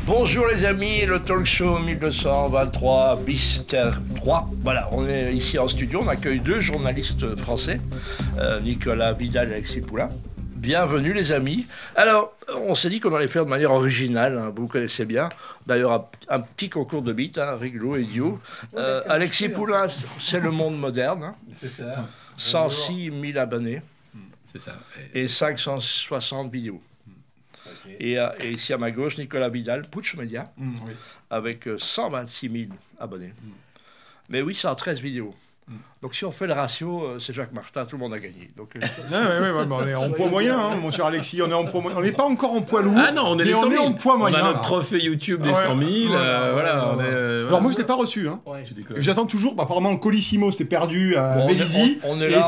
Bonjour les amis, le talk show 1223 bis terre 3. Voilà, on est ici en studio, on accueille deux journalistes français, Nicolas Vidal et Alexis Poulain. Bienvenue les amis. Alors, on s'est dit qu'on allait faire de manière originale, hein, vous connaissez bien. D'ailleurs, un petit concours de beats, hein, rigolo et idiot. Alexis Poulain, c'est le monde moderne. Hein. C'est ça. 106 000 abonnés. C'est ça. Et 560 vidéos. Okay. Et ici à ma gauche, Nicolas Vidal, Putsch Media, oui. Avec 126 000 abonnés. Mais 813 vidéos. Donc si on fait le ratio, c'est Jacques Martin, tout le monde a gagné. Donc, on est en poids moyen, hein, mon cher Alexis, on est en poids moyen. On n'est pas encore en poids lourd, ah non, on est en poids moyen. On a notre trophée YouTube des 100 000, voilà. Alors moi je ne l'ai pas reçu, hein. Ouais. J'attends toujours, apparemment Colissimo s'est perdu à Vélizy. On est là,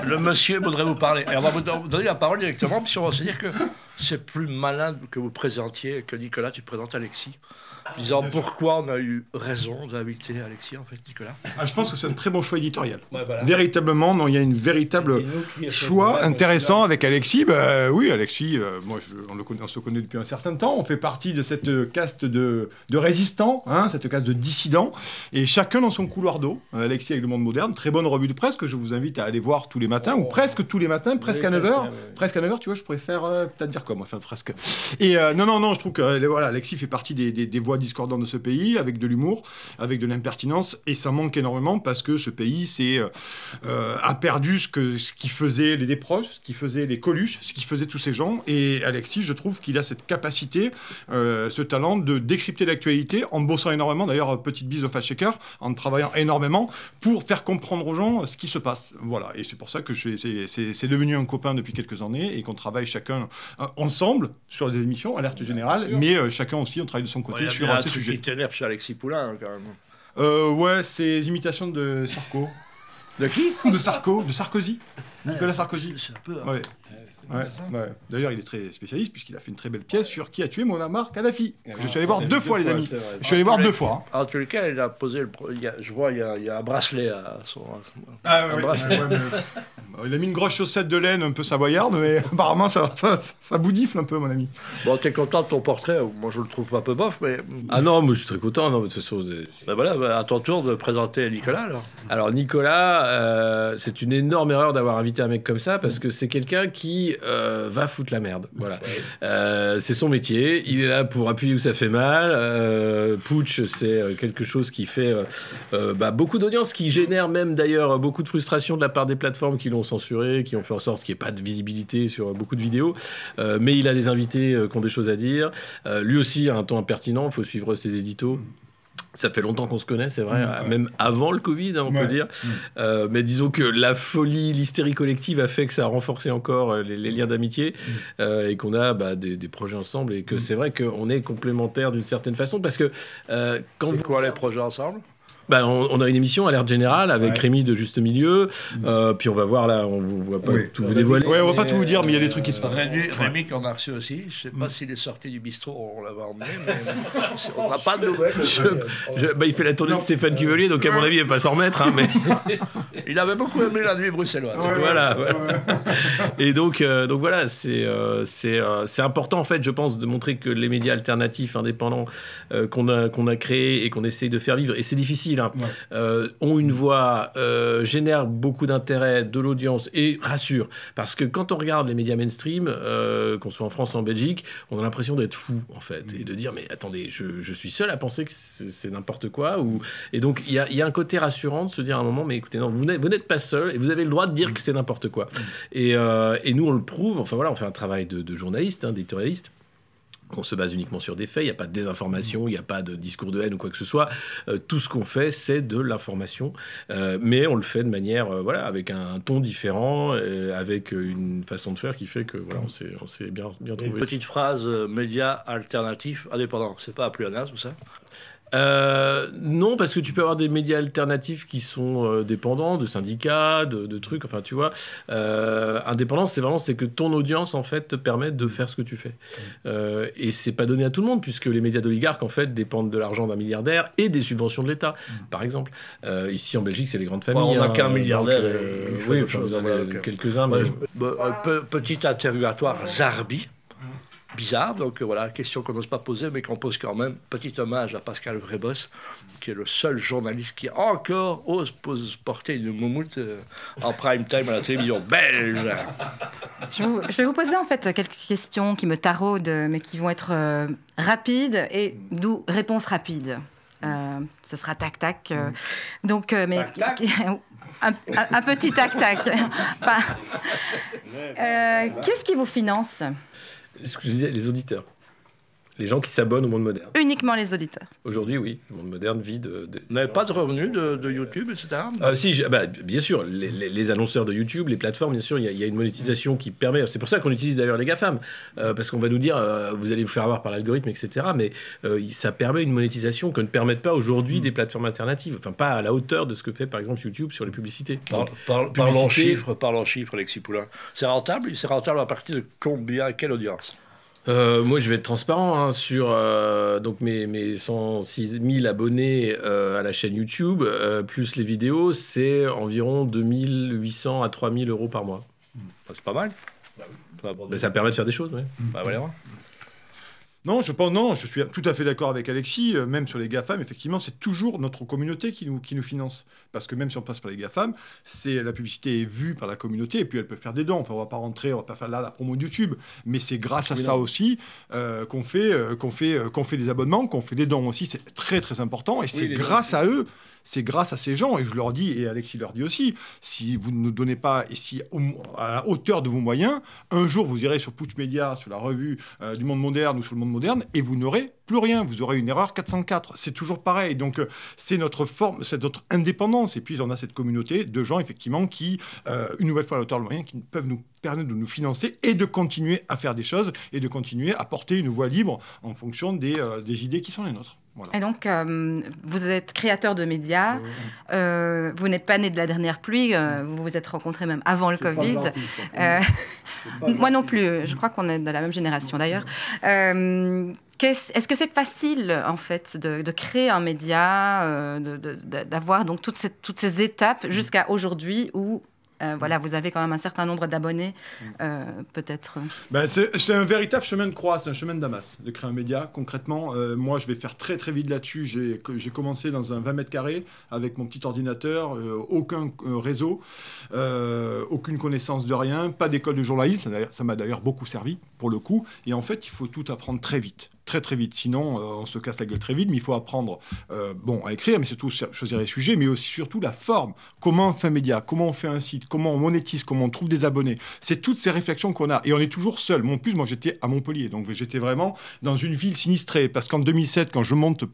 le monsieur voudrait vous parler. Et on va vous donner la parole directement, puis on va se dire que c'est plus malin que vous présentiez, que Nicolas, tu présentes Alexis. Disant pourquoi on a eu raison d'inviter Alexis, en fait, Nicolas. Je pense que c'est un très bon choix éditorial. Ouais, voilà. Véritablement, non, il y a une véritable choix intéressant avec Alexis. Oui, Alexis, moi, on se connaît depuis un certain temps. On fait partie de cette caste de résistants, hein, cette caste de dissidents. Et chacun dans son couloir d'eau. Alexis avec Le Monde Moderne, très bonne revue de presse que je vous invite à aller voir tous les matins, ou presque tous les matins, presque à 9h. Presque à 9h, tu vois, je pourrais faire, peut-être dire comment, faire presque. Et non, je trouve que voilà, Alexis fait partie des voix discordantes de ce pays, avec de l'humour, avec de l'impertinence, et ça manque énormément parce que ce pays a perdu ce qui faisait les proches, ce qui faisait les Coluche, ce qui faisait tous ces gens. Et Alexis, je trouve qu'il a cette capacité, ce talent de décrypter l'actualité en bossant énormément. D'ailleurs, petite bise au fact-checker, en travaillant énormément pour faire comprendre aux gens ce qui se passe. Voilà, et c'est pour ça que c'est devenu un copain depuis quelques années et qu'on travaille chacun ensemble sur des émissions, Alerte Générale, mais chacun aussi, on travaille de son côté sur ces sujets. Il t'énerve chez Alexis Poulain, hein, quand même. Ouais, c'est imitations de Sarko. De qui? De Sarkozy. Nicolas Sarkozy. C'est un peu... Hein. Ouais. D'ailleurs, il est très spécialiste puisqu'il a fait une très belle pièce sur qui a tué Muammar Kadhafi. Je suis allé voir deux fois, les amis. Je suis allé voir deux fois. En tous les cas, il a posé je vois, il y a un bracelet à son... bracelet. Il a mis une grosse chaussette de laine un peu savoyarde, mais apparemment, ça boudifle un peu, mon ami. Bon, t'es content de ton portrait? Moi, je le trouve un peu bof, mais... Ah non, moi, je suis très content. Non, de toute façon... voilà, à ton tour de présenter Nicolas, alors. Alors, Nicolas, c'est une énorme erreur d'avoir invité un mec comme ça, parce que c'est quelqu'un qui va foutre la merde. Voilà. C'est son métier. Il est là pour appuyer où ça fait mal. Putsch, c'est quelque chose qui fait beaucoup d'audience, qui génère même d'ailleurs beaucoup de frustration de la part des plateformes qui l'ont censuré, qui ont fait en sorte qu'il n'y ait pas de visibilité sur beaucoup de vidéos. Mais il a des invités qui ont des choses à dire. Lui aussi a un ton impertinent. Il faut suivre ses éditos. Ça fait longtemps qu'on se connaît, c'est vrai, même avant le Covid, hein, on peut dire. Mais disons que la folie, l'hystérie collective a fait que ça a renforcé encore les liens d'amitié et qu'on a des projets ensemble et que c'est vrai qu'on est complémentaires d'une certaine façon parce que quand c'est quoi les projets ensemble? On a une émission Alerte Générale avec Rémi de Juste Milieu. Puis on va voir là, on vous voit pas tout vous dévoiler. Ouais, on va pas tout vous dire, mais il y a des trucs qui se font. Rémi qu'on a reçu aussi. Je sais pas s'il est sorti du bistrot, on l'avait emmené, mais on n'a pas de nouvelles. Il fait la tournée de Stéphane Cuvelier, donc à mon avis, il va pas s'en remettre. Hein, mais... il avait beaucoup aimé la nuit bruxelloise. Voilà. Et donc voilà, c'est important en fait, je pense, de montrer que les médias alternatifs, indépendants qu'on a créés et qu'on essaye de faire vivre, et c'est difficile. Ont une voix, génèrent beaucoup d'intérêt, de l'audience et rassurent. Parce que quand on regarde les médias mainstream, qu'on soit en France ou en Belgique, on a l'impression d'être fou, en fait. Et de dire, mais attendez, je suis seul à penser que c'est n'importe quoi. Et donc, il y a un côté rassurant de se dire à un moment, mais écoutez, non, vous n'êtes pas seul et vous avez le droit de dire que c'est n'importe quoi. Et nous, on le prouve. Enfin voilà, on fait un travail de journaliste, d'éditorialiste. On se base uniquement sur des faits, il n'y a pas de désinformation, il n'y a pas de discours de haine ou quoi que ce soit. Tout ce qu'on fait, c'est de l'information. Mais on le fait de manière, avec un ton différent, avec une façon de faire qui fait que on s'est bien trouvé. Une petite phrase, médias alternatifs, indépendants. C'est pas un pléonasme, ça? Non, parce que tu peux avoir des médias alternatifs qui sont dépendants de syndicats, de trucs, enfin tu vois. Indépendance, c'est que ton audience en fait te permet de faire ce que tu fais. Et c'est pas donné à tout le monde, puisque les médias d'oligarques en fait dépendent de l'argent d'un milliardaire et des subventions de l'État, par exemple. Ici en Belgique, c'est les grandes familles. On n'a qu'un donc, milliardaire. oui, enfin, vous en avez quelques-uns. Mais... Petit interrogatoire, Zarbi. Bizarre, donc voilà, question qu'on n'ose pas poser, mais qu'on pose quand même. Petit hommage à Pascal Vrébos, qui est le seul journaliste qui encore ose porter une moumoute en prime time à la télévision belge. Je vais vous poser en fait quelques questions qui me taraudent, mais qui vont être rapides, et d'où réponse rapide. Ce sera tac-tac. Donc, mais Tac-tac. un petit tac-tac. Qu'est-ce qui vous finance ? Ce que je disais, les auditeurs. Les gens qui s'abonnent au Monde Moderne. Uniquement les auditeurs. Aujourd'hui, oui. Le Monde Moderne vit de... Vous n'avez pas de revenus de YouTube, etc. Si, bien sûr, les annonceurs de YouTube, les plateformes, bien sûr, il y a une monétisation qui permet... C'est pour ça qu'on utilise d'ailleurs les GAFAM, parce qu'on va nous dire, vous allez vous faire avoir par l'algorithme, etc. Mais ça permet une monétisation que ne permettent pas aujourd'hui des plateformes alternatives. Enfin, pas à la hauteur de ce que fait, par exemple, YouTube sur les publicités. Parlons chiffres, Alexis Poulain. C'est rentable à partir de combien, quelle audience? Moi, je vais être transparent hein, sur donc mes 106 000 abonnés à la chaîne YouTube, plus les vidéos, c'est environ 2 800 à 3 000 euros par mois. C'est pas mal. Ça permet de faire des choses, oui. Voilà. Non, je suis tout à fait d'accord avec Alexis. Même sur les GAFAM, effectivement, c'est toujours notre communauté qui nous finance. Parce que même si on passe par les GAFAM, la publicité est vue par la communauté et puis elle peut faire des dons. Enfin, on va pas faire là la promo de YouTube. Mais c'est grâce à ça aussi qu'on fait des abonnements, qu'on fait des dons aussi. C'est très, très important. Et c'est grâce à eux. C'est grâce à ces gens, et je leur dis, et Alexis leur dit aussi, si vous ne nous donnez pas, et si à la hauteur de vos moyens, un jour vous irez sur Push Media, sur la revue du Monde Moderne ou sur le Monde Moderne, et vous n'aurez plus rien, vous aurez une erreur 404. C'est toujours pareil. Donc c'est notre forme, c'est notre indépendance. Et puis on a cette communauté de gens effectivement qui, une nouvelle fois à la hauteur de moyens, qui peuvent nous permettre de nous financer et de continuer à faire des choses et de continuer à porter une voix libre en fonction des idées qui sont les nôtres. Voilà. Et donc, vous êtes créateur de médias, vous n'êtes pas né de la dernière pluie, vous vous êtes rencontrés même avant le Covid. Moi non plus, je crois qu'on est de la même génération d'ailleurs. Est-ce que c'est facile, en fait, de créer un média, d'avoir donc toutes ces étapes jusqu'à aujourd'hui où voilà, vous avez quand même un certain nombre d'abonnés, peut-être. C'est un véritable chemin de croix, c'est un chemin de Damas, de créer un média. Concrètement, moi, je vais faire très très vite là-dessus. J'ai commencé dans un 20 mètres carrés avec mon petit ordinateur, aucun réseau, aucune connaissance de rien, pas d'école de journalisme. Ça m'a d'ailleurs beaucoup servi, pour le coup. Et en fait, il faut tout apprendre très vite. Très vite, sinon on se casse la gueule très vite, mais il faut apprendre à écrire, mais surtout choisir les sujets, mais aussi surtout la forme, comment on fait un média, comment on fait un site, comment on monétise, comment on trouve des abonnés, c'est toutes ces réflexions qu'on a, et on est toujours seul. Moi j'étais à Montpellier, donc j'étais vraiment dans une ville sinistrée, parce qu'en 2007 quand je monte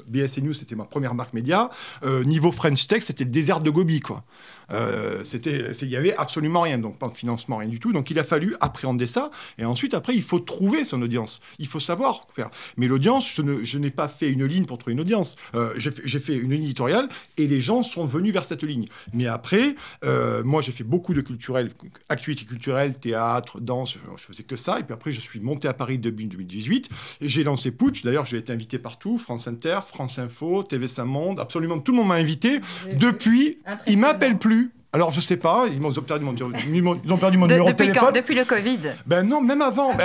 BSC News, c'était ma première marque média, niveau French Tech, c'était le désert de Gobi, quoi. Il y avait absolument rien, donc pas de financement, rien du tout, donc il a fallu appréhender ça, et ensuite après il faut trouver son audience, il faut savoir faire. Mais l'audience, je n'ai pas fait une ligne pour trouver une audience. J'ai fait une ligne éditoriale et les gens sont venus vers cette ligne. Mais après, moi, j'ai fait beaucoup de culturel, activités culturelles, théâtre, danse, je faisais que ça. Et puis après, je suis monté à Paris depuis 2018 et j'ai lancé Putsch. D'ailleurs, j'ai été invité partout, France Inter, France Info, TV5 Monde, absolument tout le monde m'a invité. Depuis, ils ne m'appellent plus. Alors, je sais pas, ils ont perdu mon numéro de téléphone. Depuis le Covid? Ben non, même avant.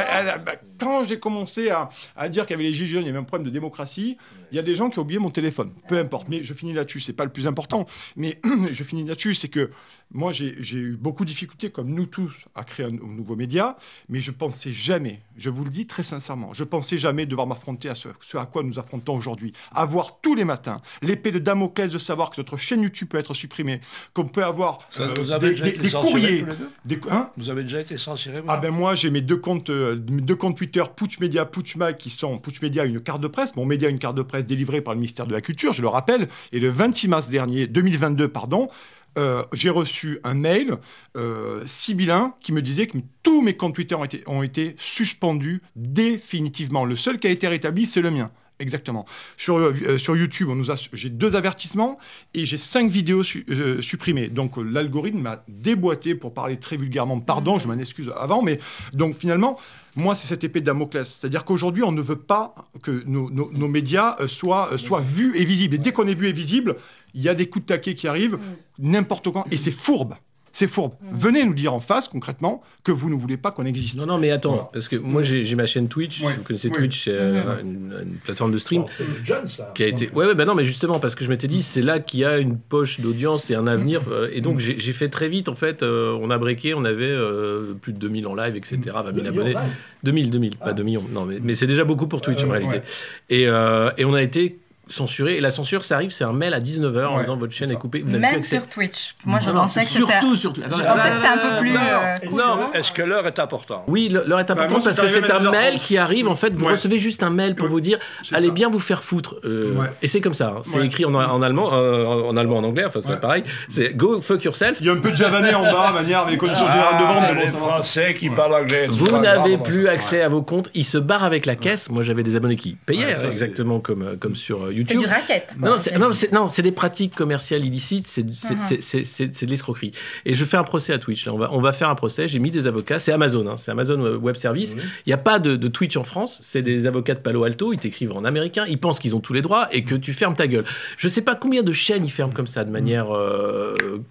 Quand j'ai commencé à dire qu'il y avait les gilets jaunes, il y avait un problème de démocratie, il y a des gens qui ont oublié mon téléphone. Peu importe, mais je finis là-dessus, c'est pas le plus important. Mais je finis là-dessus, c'est que moi, j'ai eu beaucoup de difficultés, comme nous tous, à créer un nouveau média, mais je pensais jamais, je vous le dis très sincèrement, je pensais jamais devoir m'affronter à ce à quoi nous affrontons aujourd'hui. Avoir tous les matins l'épée de Damoclès de savoir que notre chaîne YouTube peut être supprimée, qu'on peut avoir des courriers. Vous avez déjà été censuré? Moi, j'ai mes deux comptes Twitter, Putsch Media, Putsch Mag, qui sont Putsch Media, une carte de presse. Mon média, une carte de presse délivrée par le ministère de la Culture, je le rappelle. Et le 26 mars 2022, j'ai reçu un mail sibyllin qui me disait que tous mes comptes Twitter ont été suspendus définitivement. Le seul qui a été rétabli, c'est le mien. Exactement. Sur YouTube, j'ai 2 avertissements et j'ai 5 vidéos supprimées. Donc l'algorithme m'a déboîté, pour parler très vulgairement. Pardon, je m'en excuse avant, mais donc finalement, moi, c'est cette épée de Damoclès. C'est-à-dire qu'aujourd'hui, on ne veut pas que nos médias soient vus et visibles. Et dès qu'on est vu et visible, il y a des coups de taquet qui arrivent n'importe quand, et c'est fourbe. C'est fourbe. Venez nous dire en face, concrètement, que vous ne voulez pas qu'on existe. Non, mais attends, parce que moi, j'ai ma chaîne Twitch. Vous connaissez Twitch, c'est une plateforme de stream qui a été... non, mais justement, parce que je m'étais dit, c'est là qu'il y a une poche d'audience et un avenir. Et donc, j'ai fait très vite, en fait, on a breaké, on avait plus de 2000 en live, etc., 20 000 abonnés. 2000, pas 2 millions. Non, mais c'est déjà beaucoup pour Twitch, en réalité. Et on a été... censuré, et la censure, ça arrive, c'est un mail à 19h en disant votre chaîne est coupée. Vous même sur Twitch. Moi, je pensais que c'était... Surtout. Je pensais que c'était un peu plus... cool. Non, est-ce que l'heure est importante? Oui, l'heure est importante parce que c'est un mail qui arrive, en fait, vous recevez juste un mail pour vous dire allez bien vous faire foutre. Et c'est comme ça, hein. C'est écrit en allemand, en anglais, enfin c'est pareil, c'est go fuck yourself. Il y a un peu de javanais en bas, manière avec les conditions générales de vente. Les Français qui parlent anglais. Vous n'avez plus accès à vos comptes, ils se barrent avec la caisse. Moi, j'avais des abonnés qui payaient, exactement comme sur YouTube. C'est du racket. Non, c'est des pratiques commerciales illicites, c'est de l'escroquerie. Et je fais un procès à Twitch. Là, on va faire un procès. J'ai mis des avocats. C'est Amazon, hein, c'est Amazon Web Service. Il n'y a pas de Twitch en France. C'est des avocats de Palo Alto. Ils t'écrivent en américain. Ils pensent qu'ils ont tous les droits et que tu fermes ta gueule. Je ne sais pas combien de chaînes ils ferment comme ça de manière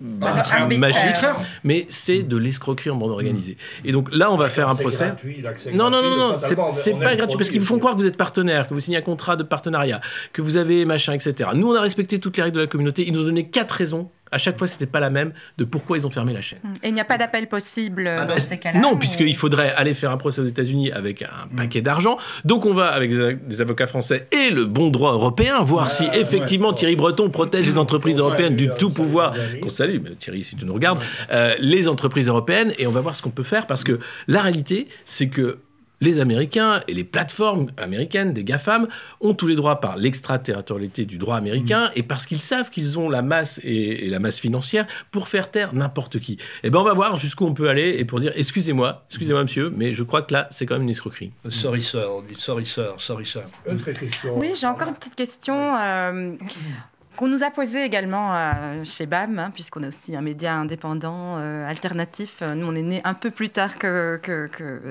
magique, mais c'est de l'escroquerie en bande organisée. Et donc là, on va faire un procès. Non, c'est pas gratuit parce qu'ils vous font croire que vous êtes partenaire, que vous signez un contrat de partenariat, que vous avez machin, etc. Nous, on a respecté toutes les règles de la communauté. Ils nous ont donné 4 raisons. À chaque fois, c'était pas la même de pourquoi ils ont fermé la chaîne. Et il n'y a pas d'appel possible dans ces cas-là? Non, puisqu'il faudrait aller faire un procès aux États-Unis avec un paquet d'argent. Donc, on va avec des avocats français et le bon droit européen, voir si effectivement Thierry Breton protège les entreprises européennes du tout pouvoir. Qu'on salue, mais Thierry, si tu nous regardes, les entreprises européennes, et on va voir ce qu'on peut faire parce que la réalité, c'est que les Américains et les plateformes américaines, des GAFAM, ont tous les droits par l'extraterritorialité du droit américain et parce qu'ils savent qu'ils ont la masse et la masse financière pour faire taire n'importe qui. Et ben on va voir jusqu'où on peut aller et pour dire excusez-moi monsieur, mais je crois que là c'est quand même une escroquerie. Sorry sir. Oui, j'ai encore une petite question. Qu'on nous a posé également chez BAM, hein, puisqu'on est aussi un média indépendant, alternatif. Nous, on est né un peu plus tard que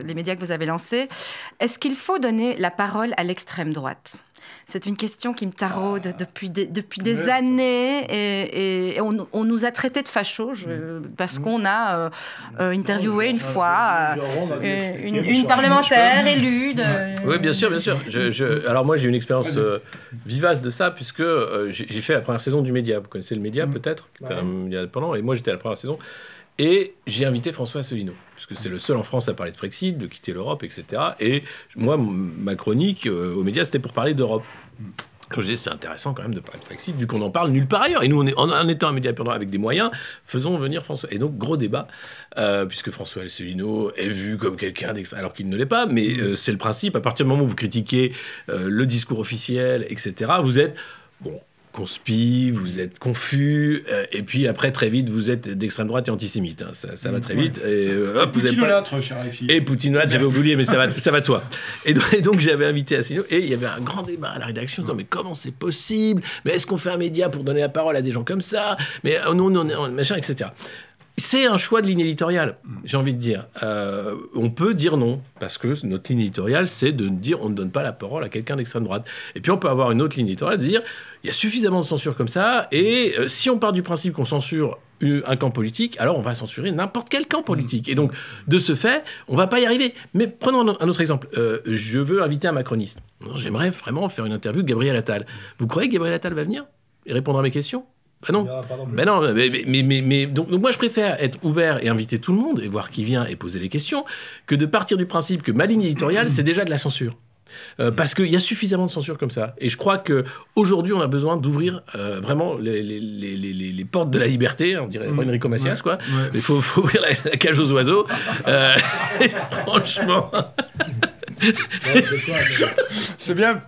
les médias que vous avez lancés. Est-ce qu'il faut donner la parole à l'extrême droite ? C'est une question qui me taraude depuis des années et on nous a traités de fachos parce qu'on a interviewé une fois une parlementaire élue. Oui, bien sûr. Alors moi, j'ai une expérience vivace de ça puisque j'ai fait la première saison du Média. Vous connaissez le Média peut-être, qui était un média indépendant, et moi j'étais à la première saison. Et j'ai invité François Asselineau, puisque c'est le seul en France à parler de Frexit, de quitter l'Europe, etc. Et moi, ma chronique aux médias, c'était pour parler d'Europe. Quand je disais, c'est intéressant quand même de parler de Frexit, vu qu'on en parle nulle part ailleurs. Et nous, en étant un média indépendant avec des moyens, faisons venir François. Et donc, gros débat, puisque François Asselineau est vu comme quelqu'un d'extra, alors qu'il ne l'est pas. Mais c'est le principe. À partir du moment où vous critiquez le discours officiel, etc., vous êtes... conspi, vous êtes confus, et puis après, très vite, vous êtes d'extrême droite et antisémite. Hein. Ça va très vite. Et hop, vous avez pas... cher Alexis. Et Poutinolâtre, j'avais oublié, mais ça va de soi. Et donc, j'avais invité Asselineau, et il y avait un grand débat à la rédaction, en disant, mais comment c'est possible? Mais est-ce qu'on fait un média pour donner la parole à des gens comme ça? Mais non, machin, etc. C'est un choix de ligne éditoriale, j'ai envie de dire. On peut dire non, parce que notre ligne éditoriale, c'est de dire on ne donne pas la parole à quelqu'un d'extrême droite. Et puis on peut avoir une autre ligne éditoriale de dire il y a suffisamment de censure comme ça, et si on part du principe qu'on censure un camp politique, alors on va censurer n'importe quel camp politique. Et donc, de ce fait, on ne va pas y arriver. Mais prenons un autre exemple. Je veux inviter un macroniste. J'aimerais vraiment faire une interview de Gabriel Attal. Vous croyez que Gabriel Attal va venir et répondre à mes questions ? Ah non. Donc moi je préfère être ouvert et inviter tout le monde et voir qui vient et poser les questions que de partir du principe que ma ligne éditoriale c'est déjà de la censure. Parce qu'il y a suffisamment de censure comme ça. Et je crois qu'aujourd'hui, on a besoin d'ouvrir vraiment les portes de la liberté, on dirait Enrico Macias, quoi. Il faut ouvrir la cage aux oiseaux. Franchement... C'est bien.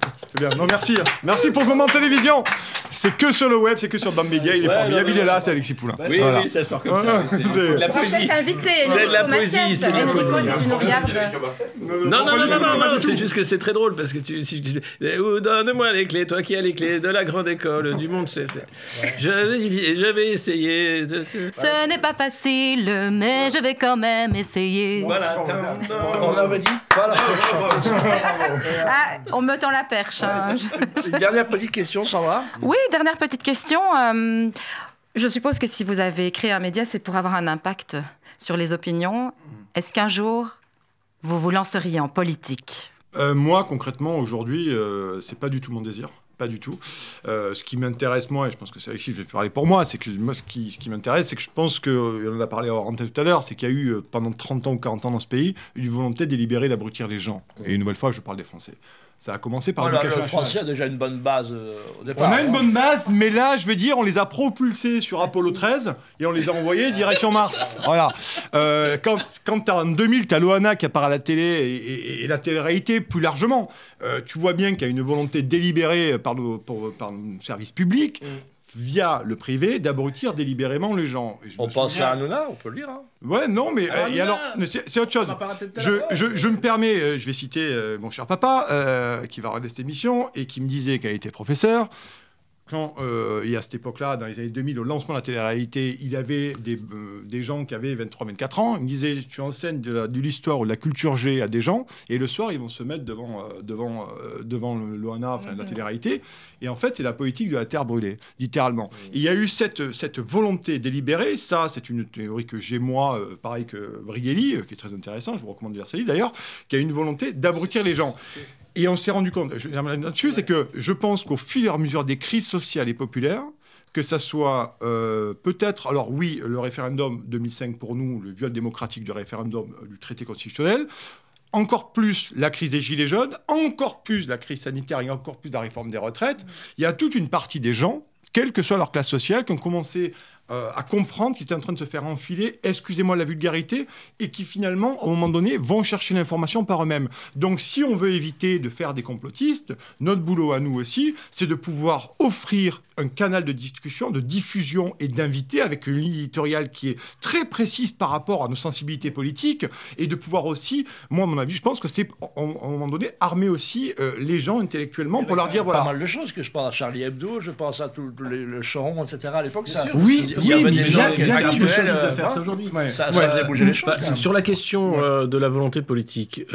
Non, merci. Merci pour ce moment de télévision. C'est que sur le web, c'est que sur Bammedia, il est formidable. Il est là, c'est Alexis Poulain. Oui, voilà. oui, ça sort comme ça. C'est de la poésie. C'est de la poésie, c'est de la poésie. Si tu nous regardes. Non, c'est juste que c'est très drôle parce que donne-moi les clés, toi qui as les clés de la grande école du monde. Je vais essayer. Ce n'est pas facile, mais je vais quand même essayer. Voilà. On avait dit. Voilà. Ah, on me tend la perche. Hein. Une dernière petite question, Sandra. Oui, dernière petite question. Je suppose que si vous avez créé un média, c'est pour avoir un impact sur les opinions. Est-ce qu'un jour, vous vous lanceriez en politique ? Moi, concrètement, aujourd'hui, c'est pas du tout mon désir. Pas du tout. Ce qui m'intéresse, moi, et je pense que c'est Alexis, je vais parler pour moi, c'est que moi, ce qui m'intéresse, c'est que je pense qu'on en a parlé en antenne tout à l'heure, c'est qu'il y a eu, pendant 30 ans ou 40 ans dans ce pays, une volonté délibérée d'abrutir les gens. Et une nouvelle fois, je parle des Français. Ça a commencé par l'éducation nationale. Le français a déjà une bonne base au départ. On a une bonne base, mais là, je vais dire, on les a propulsés sur Apollo 13 et on les a envoyés direction Mars. Voilà. Quand en 2000, tu as Loana qui apparaît à la télé et la télé-réalité plus largement, tu vois bien qu'il y a une volonté délibérée par nos services publics, via le privé, d'abrutir délibérément les gens. On pense à Hanouna, on peut le dire. Hein. Ouais, non, mais c'est autre chose. Je me permets, je vais citer mon cher papa, qui va regarder cette émission, et qui me disait qu'elle était professeur. Quand, et à cette époque-là, dans les années 2000, au lancement de la télé-réalité, il y avait des gens qui avaient 23-24 ans. Il me disait, tu enseignes de l'histoire ou de la culture G à des gens, et le soir, ils vont se mettre devant l'OANA, enfin la télé-réalité. Et en fait, c'est la politique de la terre brûlée, littéralement. Et il y a eu cette volonté délibérée. Ça, c'est une théorie que j'ai, moi, pareil que Brigelli, qui est très intéressant, je vous recommande de lire ce livre d'ailleurs, qui a une volonté d'abrutir les gens. Et on s'est rendu compte, là-dessus, c'est que je pense qu'au fur et à mesure des crises sociales et populaires, que ça soit peut-être, alors oui, le référendum 2005 pour nous, le viol démocratique du référendum du traité constitutionnel, encore plus la crise des Gilets jaunes, encore plus la crise sanitaire et encore plus la réforme des retraites, il y a toute une partie des gens, quelle que soit leur classe sociale, qui ont commencé à comprendre qu'ils étaient en train de se faire enfiler, excusez-moi la vulgarité, et qui finalement, à un moment donné, vont chercher l'information par eux-mêmes. Donc si on veut éviter de faire des complotistes, notre boulot à nous aussi, c'est de pouvoir offrir un canal de discussion, de diffusion et d'inviter avec une ligne éditoriale qui est très précise par rapport à nos sensibilités politiques, et de pouvoir aussi, moi à mon avis, je pense que c'est, à un moment donné, armer aussi les gens intellectuellement pour leur dire, voilà. Pas mal de choses, que je pense à Charlie Hebdo, je pense à tout le Choron, etc. À l'époque, ça... Oui, il y avait des gens qui de faire ça aujourd'hui. Ça faisait bouger les choses. Sur la question de la volonté politique,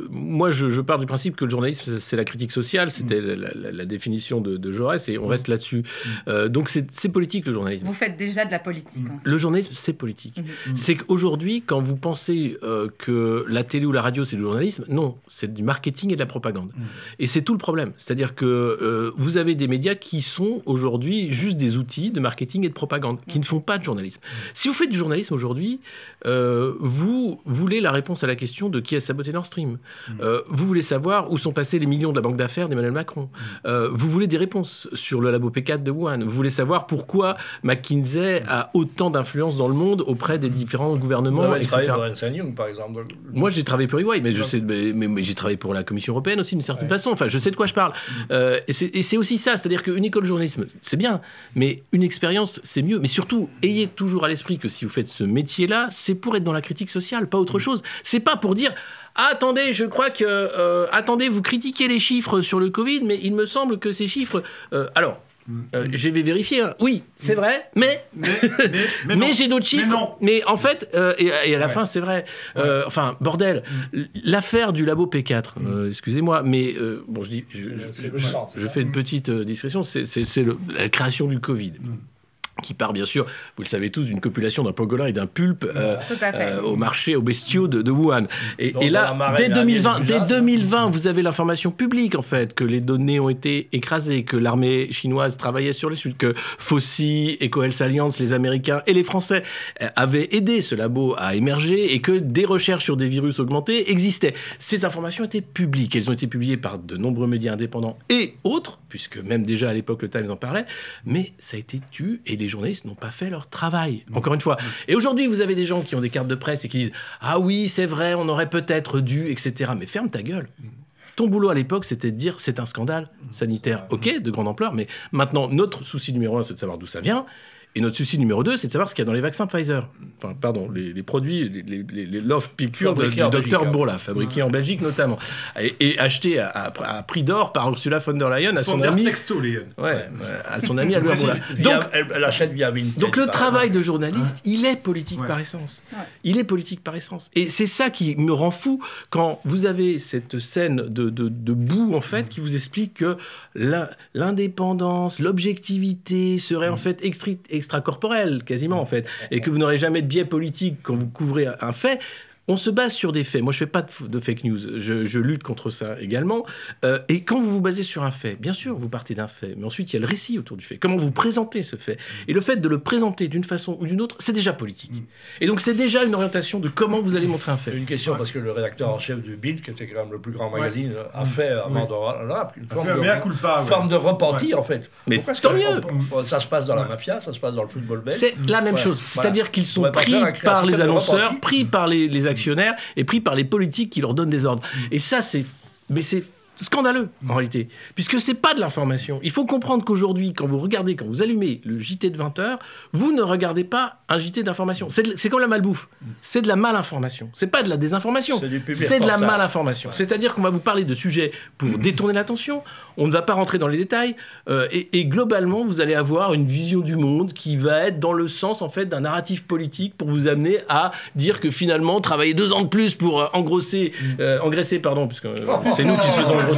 moi je pars du principe que le journalisme c'est la critique sociale, c'était la définition de Jaurès et on reste là-dessus. Donc c'est politique le journalisme. Vous faites déjà de la politique. Le journalisme c'est politique. C'est qu'aujourd'hui quand vous pensez que la télé ou la radio c'est du journalisme, non, c'est du marketing et de la propagande. Et c'est tout le problème. C'est-à-dire que vous avez des médias qui sont aujourd'hui juste des outils de marketing et de propagande, qui ne font pas de journalisme. Si vous faites du journalisme aujourd'hui, vous voulez la réponse à la question de qui a saboté Nord Stream. Vous voulez savoir où sont passés les millions de la banque d'affaires d'Emmanuel Macron. Vous voulez des réponses sur le labo P4 de Wuhan. Vous voulez savoir pourquoi McKinsey a autant d'influence dans le monde auprès des différents gouvernements, etc. Travaillé pour Ernst & Young, par exemple. Moi, j'ai travaillé pour EY, mais je sais, mais j'ai travaillé pour la Commission européenne aussi, d'une certaine façon. Enfin, je sais de quoi je parle. Et c'est aussi ça, c'est-à-dire qu'une école de journalisme, c'est bien, mais une expérience, c'est mieux. Mais surtout, ayez toujours à l'esprit que si vous faites ce métier-là, c'est pour être dans la critique sociale, pas autre chose. C'est pas pour dire attendez, je crois que attendez, vous critiquez les chiffres sur le Covid, mais il me semble que ces chiffres je vais vérifier. Hein. Oui, c'est vrai, mais j'ai d'autres chiffres. Mais en fait, et à la fin, c'est vrai. Enfin, bordel, l'affaire du labo P4, excusez-moi, mais bon, je fais une petite discrétion, c'est la création du Covid. Qui part bien sûr, vous le savez tous, d'une copulation d'un pangolin et d'un pulpe au marché, aux bestiaux de Wuhan. Et là, dès 2020, vous avez l'information publique en fait, que les données ont été écrasées, que l'armée chinoise travaillait sur les suites, que Fauci, EcoHealth Alliance, les Américains et les Français avaient aidé ce labo à émerger et que des recherches sur des virus augmentés existaient. Ces informations étaient publiques. Elles ont été publiées par de nombreux médias indépendants et autres, puisque même déjà à l'époque le Times en parlait, mais ça a été tu et les journalistes n'ont pas fait leur travail, encore une fois. Et aujourd'hui, vous avez des gens qui ont des cartes de presse et qui disent « Ah oui, c'est vrai, on aurait peut-être dû, etc. » Mais ferme ta gueule. Ton boulot à l'époque, c'était de dire c'est un scandale sanitaire, ok, de grande ampleur, mais maintenant, notre souci numéro 1, c'est de savoir d'où ça vient. Et notre souci numéro 2, c'est de savoir ce qu'il y a dans les vaccins Pfizer. Enfin, pardon, les produits, les love piqûres du docteur Bourla, fabriqués en Belgique notamment. Et achetés à prix d'or par Ursula von der Leyen à son ami. À son ami Albert Bourla. Donc, elle achète via Vinted. Donc le travail de journaliste, il est politique par essence. Il est politique par essence. Et c'est ça qui me rend fou quand vous avez cette scène de boue, en fait, qui vous explique que l'indépendance, l'objectivité serait en fait extracorporelle, quasiment, en fait, et que vous n'aurez jamais de biais politique quand vous couvrez un fait. On se base sur des faits. Moi, je fais pas de fake news. Je lutte contre ça également. Et quand vous vous basez sur un fait, bien sûr, vous partez d'un fait. Mais ensuite, il y a le récit autour du fait. Comment vous présentez ce fait. Et le fait de le présenter d'une façon ou d'une autre, c'est déjà politique. Et donc, c'est déjà une orientation de comment vous allez montrer un fait. Une question, parce que le rédacteur en chef du Bild, qui était quand même le plus grand magazine, a fait une forme de repenti, en fait. Mais tant mieux. Ça se passe dans la mafia, ça se passe dans le football belge. C'est la même chose. C'est-à-dire qu'ils sont pris par les annonceurs, pris par les actionnaires et pris par les politiques qui leur donnent des ordres. Et ça, c'est scandaleux, en réalité, puisque c'est pas de l'information. Il faut comprendre qu'aujourd'hui, quand vous allumez le JT de 20h, vous ne regardez pas un JT d'information. C'est comme la malbouffe. C'est de la malinformation. C'est pas de la désinformation. C'est de la malinformation. C'est-à-dire qu'on va vous parler de sujets pour détourner l'attention. On ne va pas rentrer dans les détails. Et globalement, vous allez avoir une vision du monde qui va être dans le sens, en fait, d'un narratif politique pour vous amener à dire que finalement, travailler 2 ans de plus pour engraisser, puisque c'est nous qui se faisons engraisser.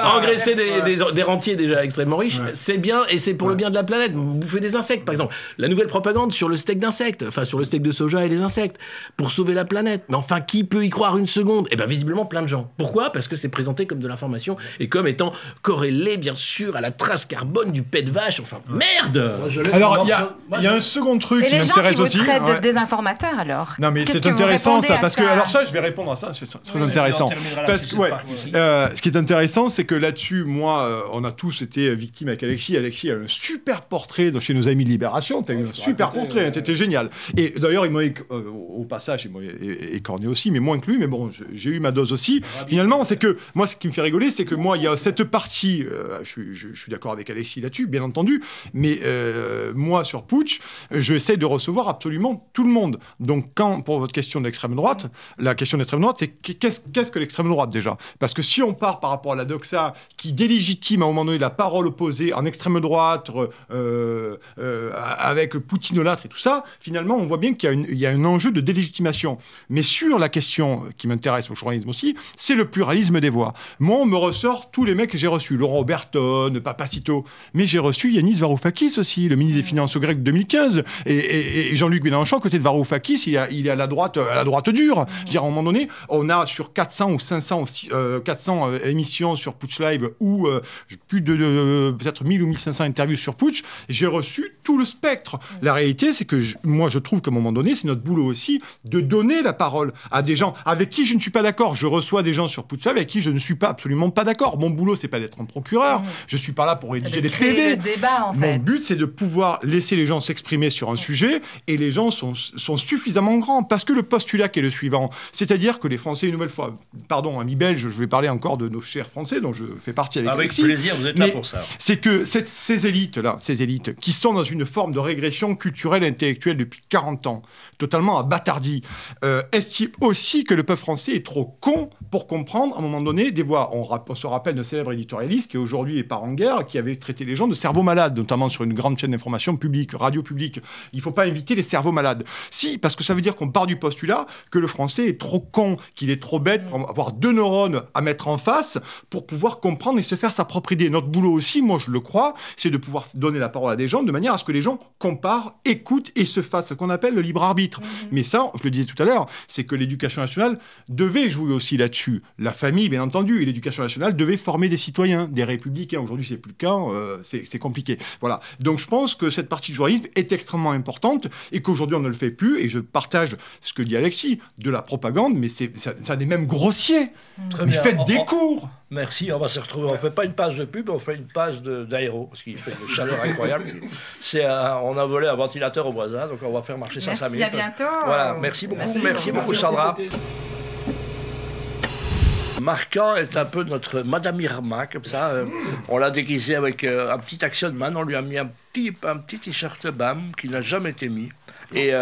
Engraisser des rentiers déjà extrêmement riches, c'est bien et c'est pour le bien de la planète. Vous bouffez des insectes, par exemple. La nouvelle propagande sur le steak d'insectes, enfin sur le steak de soja et les insectes, pour sauver la planète. Mais enfin, qui peut y croire une seconde ? Eh bien, visiblement, plein de gens. Pourquoi ? Parce que c'est présenté comme de l'information et comme étant corrélé, bien sûr, à la trace carbone du pet de vache. Enfin, merde ! Alors, il y a un second truc qui m'intéresse aussi. Et les gens qui vous traitent de désinformateurs, alors ? Non, mais c'est intéressant, ça, parce que... Alors ça, je vais répondre à ça, c'est très intéressant. Parce que, ce qui est intéressant, c'est que là-dessus, moi, on a tous été victimes avec Alexis. Alexis a un super portrait chez nos amis de Libération. T'as eu un super portrait, t'étais génial. Et d'ailleurs, il m'a au passage, il m'a écorné aussi, mais moins que lui. Mais bon, j'ai eu ma dose aussi. Finalement, c'est que moi, ce qui me fait rigoler, c'est que moi, il y a cette partie. Je suis d'accord avec Alexis là-dessus, bien entendu. Mais moi, sur Putsch, j'essaie de recevoir absolument tout le monde. Donc, pour votre question de l'extrême droite, la question de l'extrême droite, c'est qu'est-ce que l'extrême droite déjà ? Parce que si on part par rapport à la doxa qui délégitime à un moment donné la parole opposée en extrême droite, avec le poutinolâtre et tout ça, finalement, on voit bien qu'il y a un enjeu de délégitimation. Mais sur la question qui m'intéresse au journalisme aussi, c'est le pluralisme des voix. Moi, on me ressort tous les mecs que j'ai reçus. Laurent Oberton, Papacito. Mais j'ai reçu Yanis Varoufakis aussi, le ministre des Finances grec de 2015. Et Jean-Luc Mélenchon, côté de Varoufakis, il est à la droite dure. Je veux dire, à un moment donné, on a sur 400 ou 500 400 émissions sur Putsch Live ou plus de peut-être 1000 ou 1500 interviews sur Putsch, j'ai reçu tout le spectre. La réalité, c'est que moi, je trouve qu'à un moment donné, c'est notre boulot aussi de donner la parole à des gens avec qui je ne suis pas d'accord. Je reçois des gens sur Putsch Live avec qui je ne suis absolument pas d'accord. Mon boulot, c'est pas d'être un procureur. Je suis pas là pour rédiger des PV. Le débat, en fait. Mon but, c'est de pouvoir laisser les gens s'exprimer sur un sujet, et les gens sont suffisamment grands, parce que le postulat qui est le suivant, c'est-à-dire que les Français, une nouvelle fois, pardon, amis belges, je vais parler encore de nos chers Français, dont je fais partie avec Alexis. Avec plaisir, vous êtes là pour ça. C'est que ces élites, qui sont dans une forme de régression culturelle et intellectuelle depuis 40 ans, totalement abâtardie, estiment aussi que le peuple français est trop con pour comprendre, à un moment donné, des voix. On se rappelle d'un célèbre éditorialiste qui aujourd'hui est part en guerre, qui avait traité les gens de cerveaux malades, notamment sur une grande chaîne d'information publique, radio publique. Il ne faut pas inviter les cerveaux malades. Si, parce que ça veut dire qu'on part du postulat que le français est trop con, qu'il est trop bête pour avoir 2 neurones à mettre en face pour pouvoir comprendre et se faire sa propre idée. Notre boulot aussi, moi je le crois, c'est de pouvoir donner la parole à des gens de manière à ce que les gens comparent, écoutent et se fassent ce qu'on appelle le libre arbitre. Mais ça, je le disais tout à l'heure, c'est que l'éducation nationale devait jouer aussi là-dessus. La famille, bien entendu, et l'éducation nationale devait former des citoyens, des républicains. Aujourd'hui, c'est plus le cas, c'est compliqué. Voilà. Donc je pense que cette partie du journalisme est extrêmement importante et qu'aujourd'hui on ne le fait plus. Et je partage ce que dit Alexis, de la propagande, mais ça n'est même grossier. Mais faites des cours. Merci, on va se retrouver. On ne fait pas une page de pub, on fait une page d'aéro, parce qu'il fait une chaleur incroyable. On a volé un ventilateur au voisin, donc on va faire marcher ça 5 minutes. Merci, à bientôt. Voilà, merci beaucoup, merci beaucoup Sandra. Marquant est un peu notre Madame Irma, comme ça. On l'a déguisé avec un petit Action Man. On lui a mis un petit t-shirt BAM qui n'a jamais été mis. Et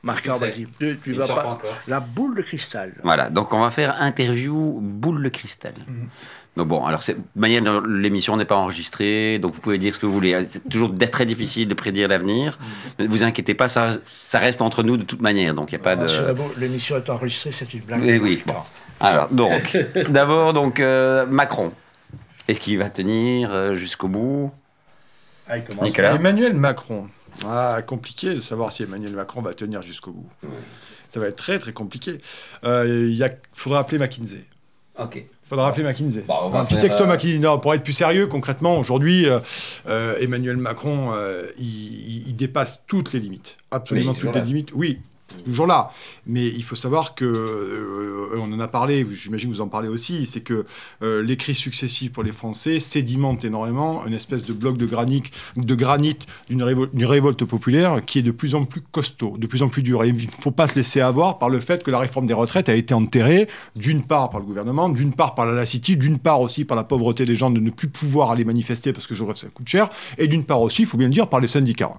Marquant, vas-y. Tu vas pas encore. La boule de cristal. Voilà, donc on va faire interview boule de cristal. Donc bon, alors de manière, l'émission n'est pas enregistrée, donc vous pouvez dire ce que vous voulez. C'est toujours très difficile de prédire l'avenir. Ne vous inquiétez pas, ça reste entre nous de toute manière, donc il n'y a pas de... L'émission est enregistrée, c'est une blague. Oui. Bon. Alors, donc, d'abord, Macron. Est-ce qu'il va tenir jusqu'au bout? Nicolas. Emmanuel Macron. Compliqué de savoir si Emmanuel Macron va tenir jusqu'au bout. Ça va être très, très compliqué. Il faudra appeler McKinsey. Ok. Il faudra appeler McKinsey. Un petit texto McKinsey. Non, pour être plus sérieux, concrètement, aujourd'hui, Emmanuel Macron, il dépasse toutes les limites. Absolument toutes les limites. Oui. Toujours là, mais il faut savoir que, on en a parlé, j'imagine que vous en parlez aussi, c'est que les crises successives pour les Français sédimentent énormément une espèce de bloc de granit d'une révolte populaire qui est de plus en plus costaud, de plus en plus dur. Et il ne faut pas se laisser avoir par le fait que la réforme des retraites a été enterrée, d'une part par le gouvernement, d'une part par la lassitude, d'une part aussi par la pauvreté des gens de ne plus pouvoir aller manifester parce que je rêve ça coûte cher, et d'une part aussi, il faut bien le dire, par les syndicats.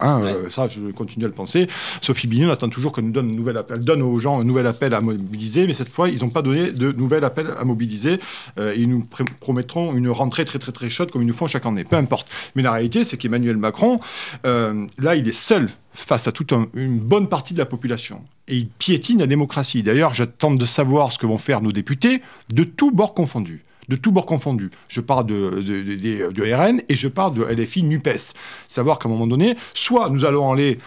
Ça, je continue à le penser. Sophie Binet attend toujours que nous donne aux gens un nouvel appel à mobiliser, mais cette fois, ils n'ont pas donné de nouvel appel à mobiliser. Ils nous promettront une rentrée très, très, très chaude, comme ils nous font chaque année. Peu importe. Mais la réalité, c'est qu'Emmanuel Macron, là, il est seul face à toute une bonne partie de la population. Et il piétine la démocratie. D'ailleurs, j'attends de savoir ce que vont faire nos députés, de tous bords confondus. De tous bords confondus. Je parle de RN et je parle de LFI NUPES. Savoir qu'à un moment donné, soit nous allons aller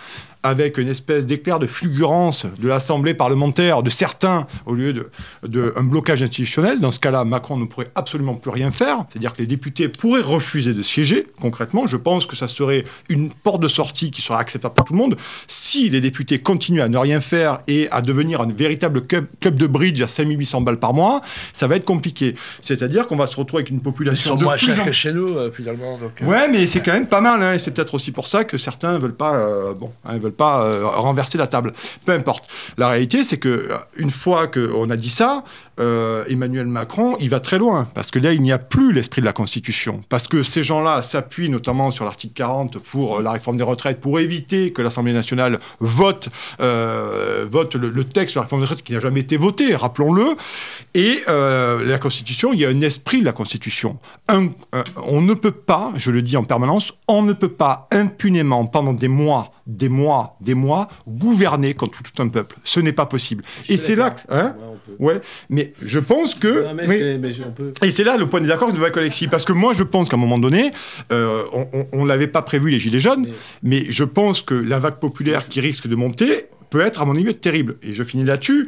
avec une espèce d'éclair de fulgurance de l'Assemblée parlementaire, de certains, au lieu d'un blocage institutionnel. Dans ce cas-là, Macron ne pourrait absolument plus rien faire. C'est-à-dire que les députés pourraient refuser de siéger, concrètement. Je pense que ça serait une porte de sortie qui serait acceptable pour tout le monde. Si les députés continuent à ne rien faire et à devenir un véritable club de bridge à 5800 balles par mois, ça va être compliqué. C'est-à-dire qu'on va se retrouver avec une population de moins plus chers que chez nous, finalement. Donc, ouais, mais c'est quand même pas mal. Et c'est peut-être aussi pour ça que certains ne veulent pas... veulent pas renverser la table. Peu importe. La réalité, c'est que une fois qu'on a dit ça, Emmanuel Macron, il va très loin. Parce que là, il n'y a plus l'esprit de la Constitution. Parce que ces gens-là s'appuient notamment sur l'article 40 pour la réforme des retraites, pour éviter que l'Assemblée nationale vote le texte sur la réforme des retraites qui n'a jamais été voté, rappelons-le. Et la Constitution, il y a un esprit de la Constitution. On ne peut pas, je le dis en permanence, on ne peut pas impunément, pendant des mois, gouverner contre tout un peuple. Ce n'est pas possible. Et c'est là que... mais je pense que... Et c'est là le point de désaccord avec Alexis. Parce que moi, je pense qu'à un moment donné, on ne l'avait pas prévu, les Gilets jaunes, mais je pense que la vague populaire qui risque de monter peut être, à mon avis, terrible. Et je finis là-dessus.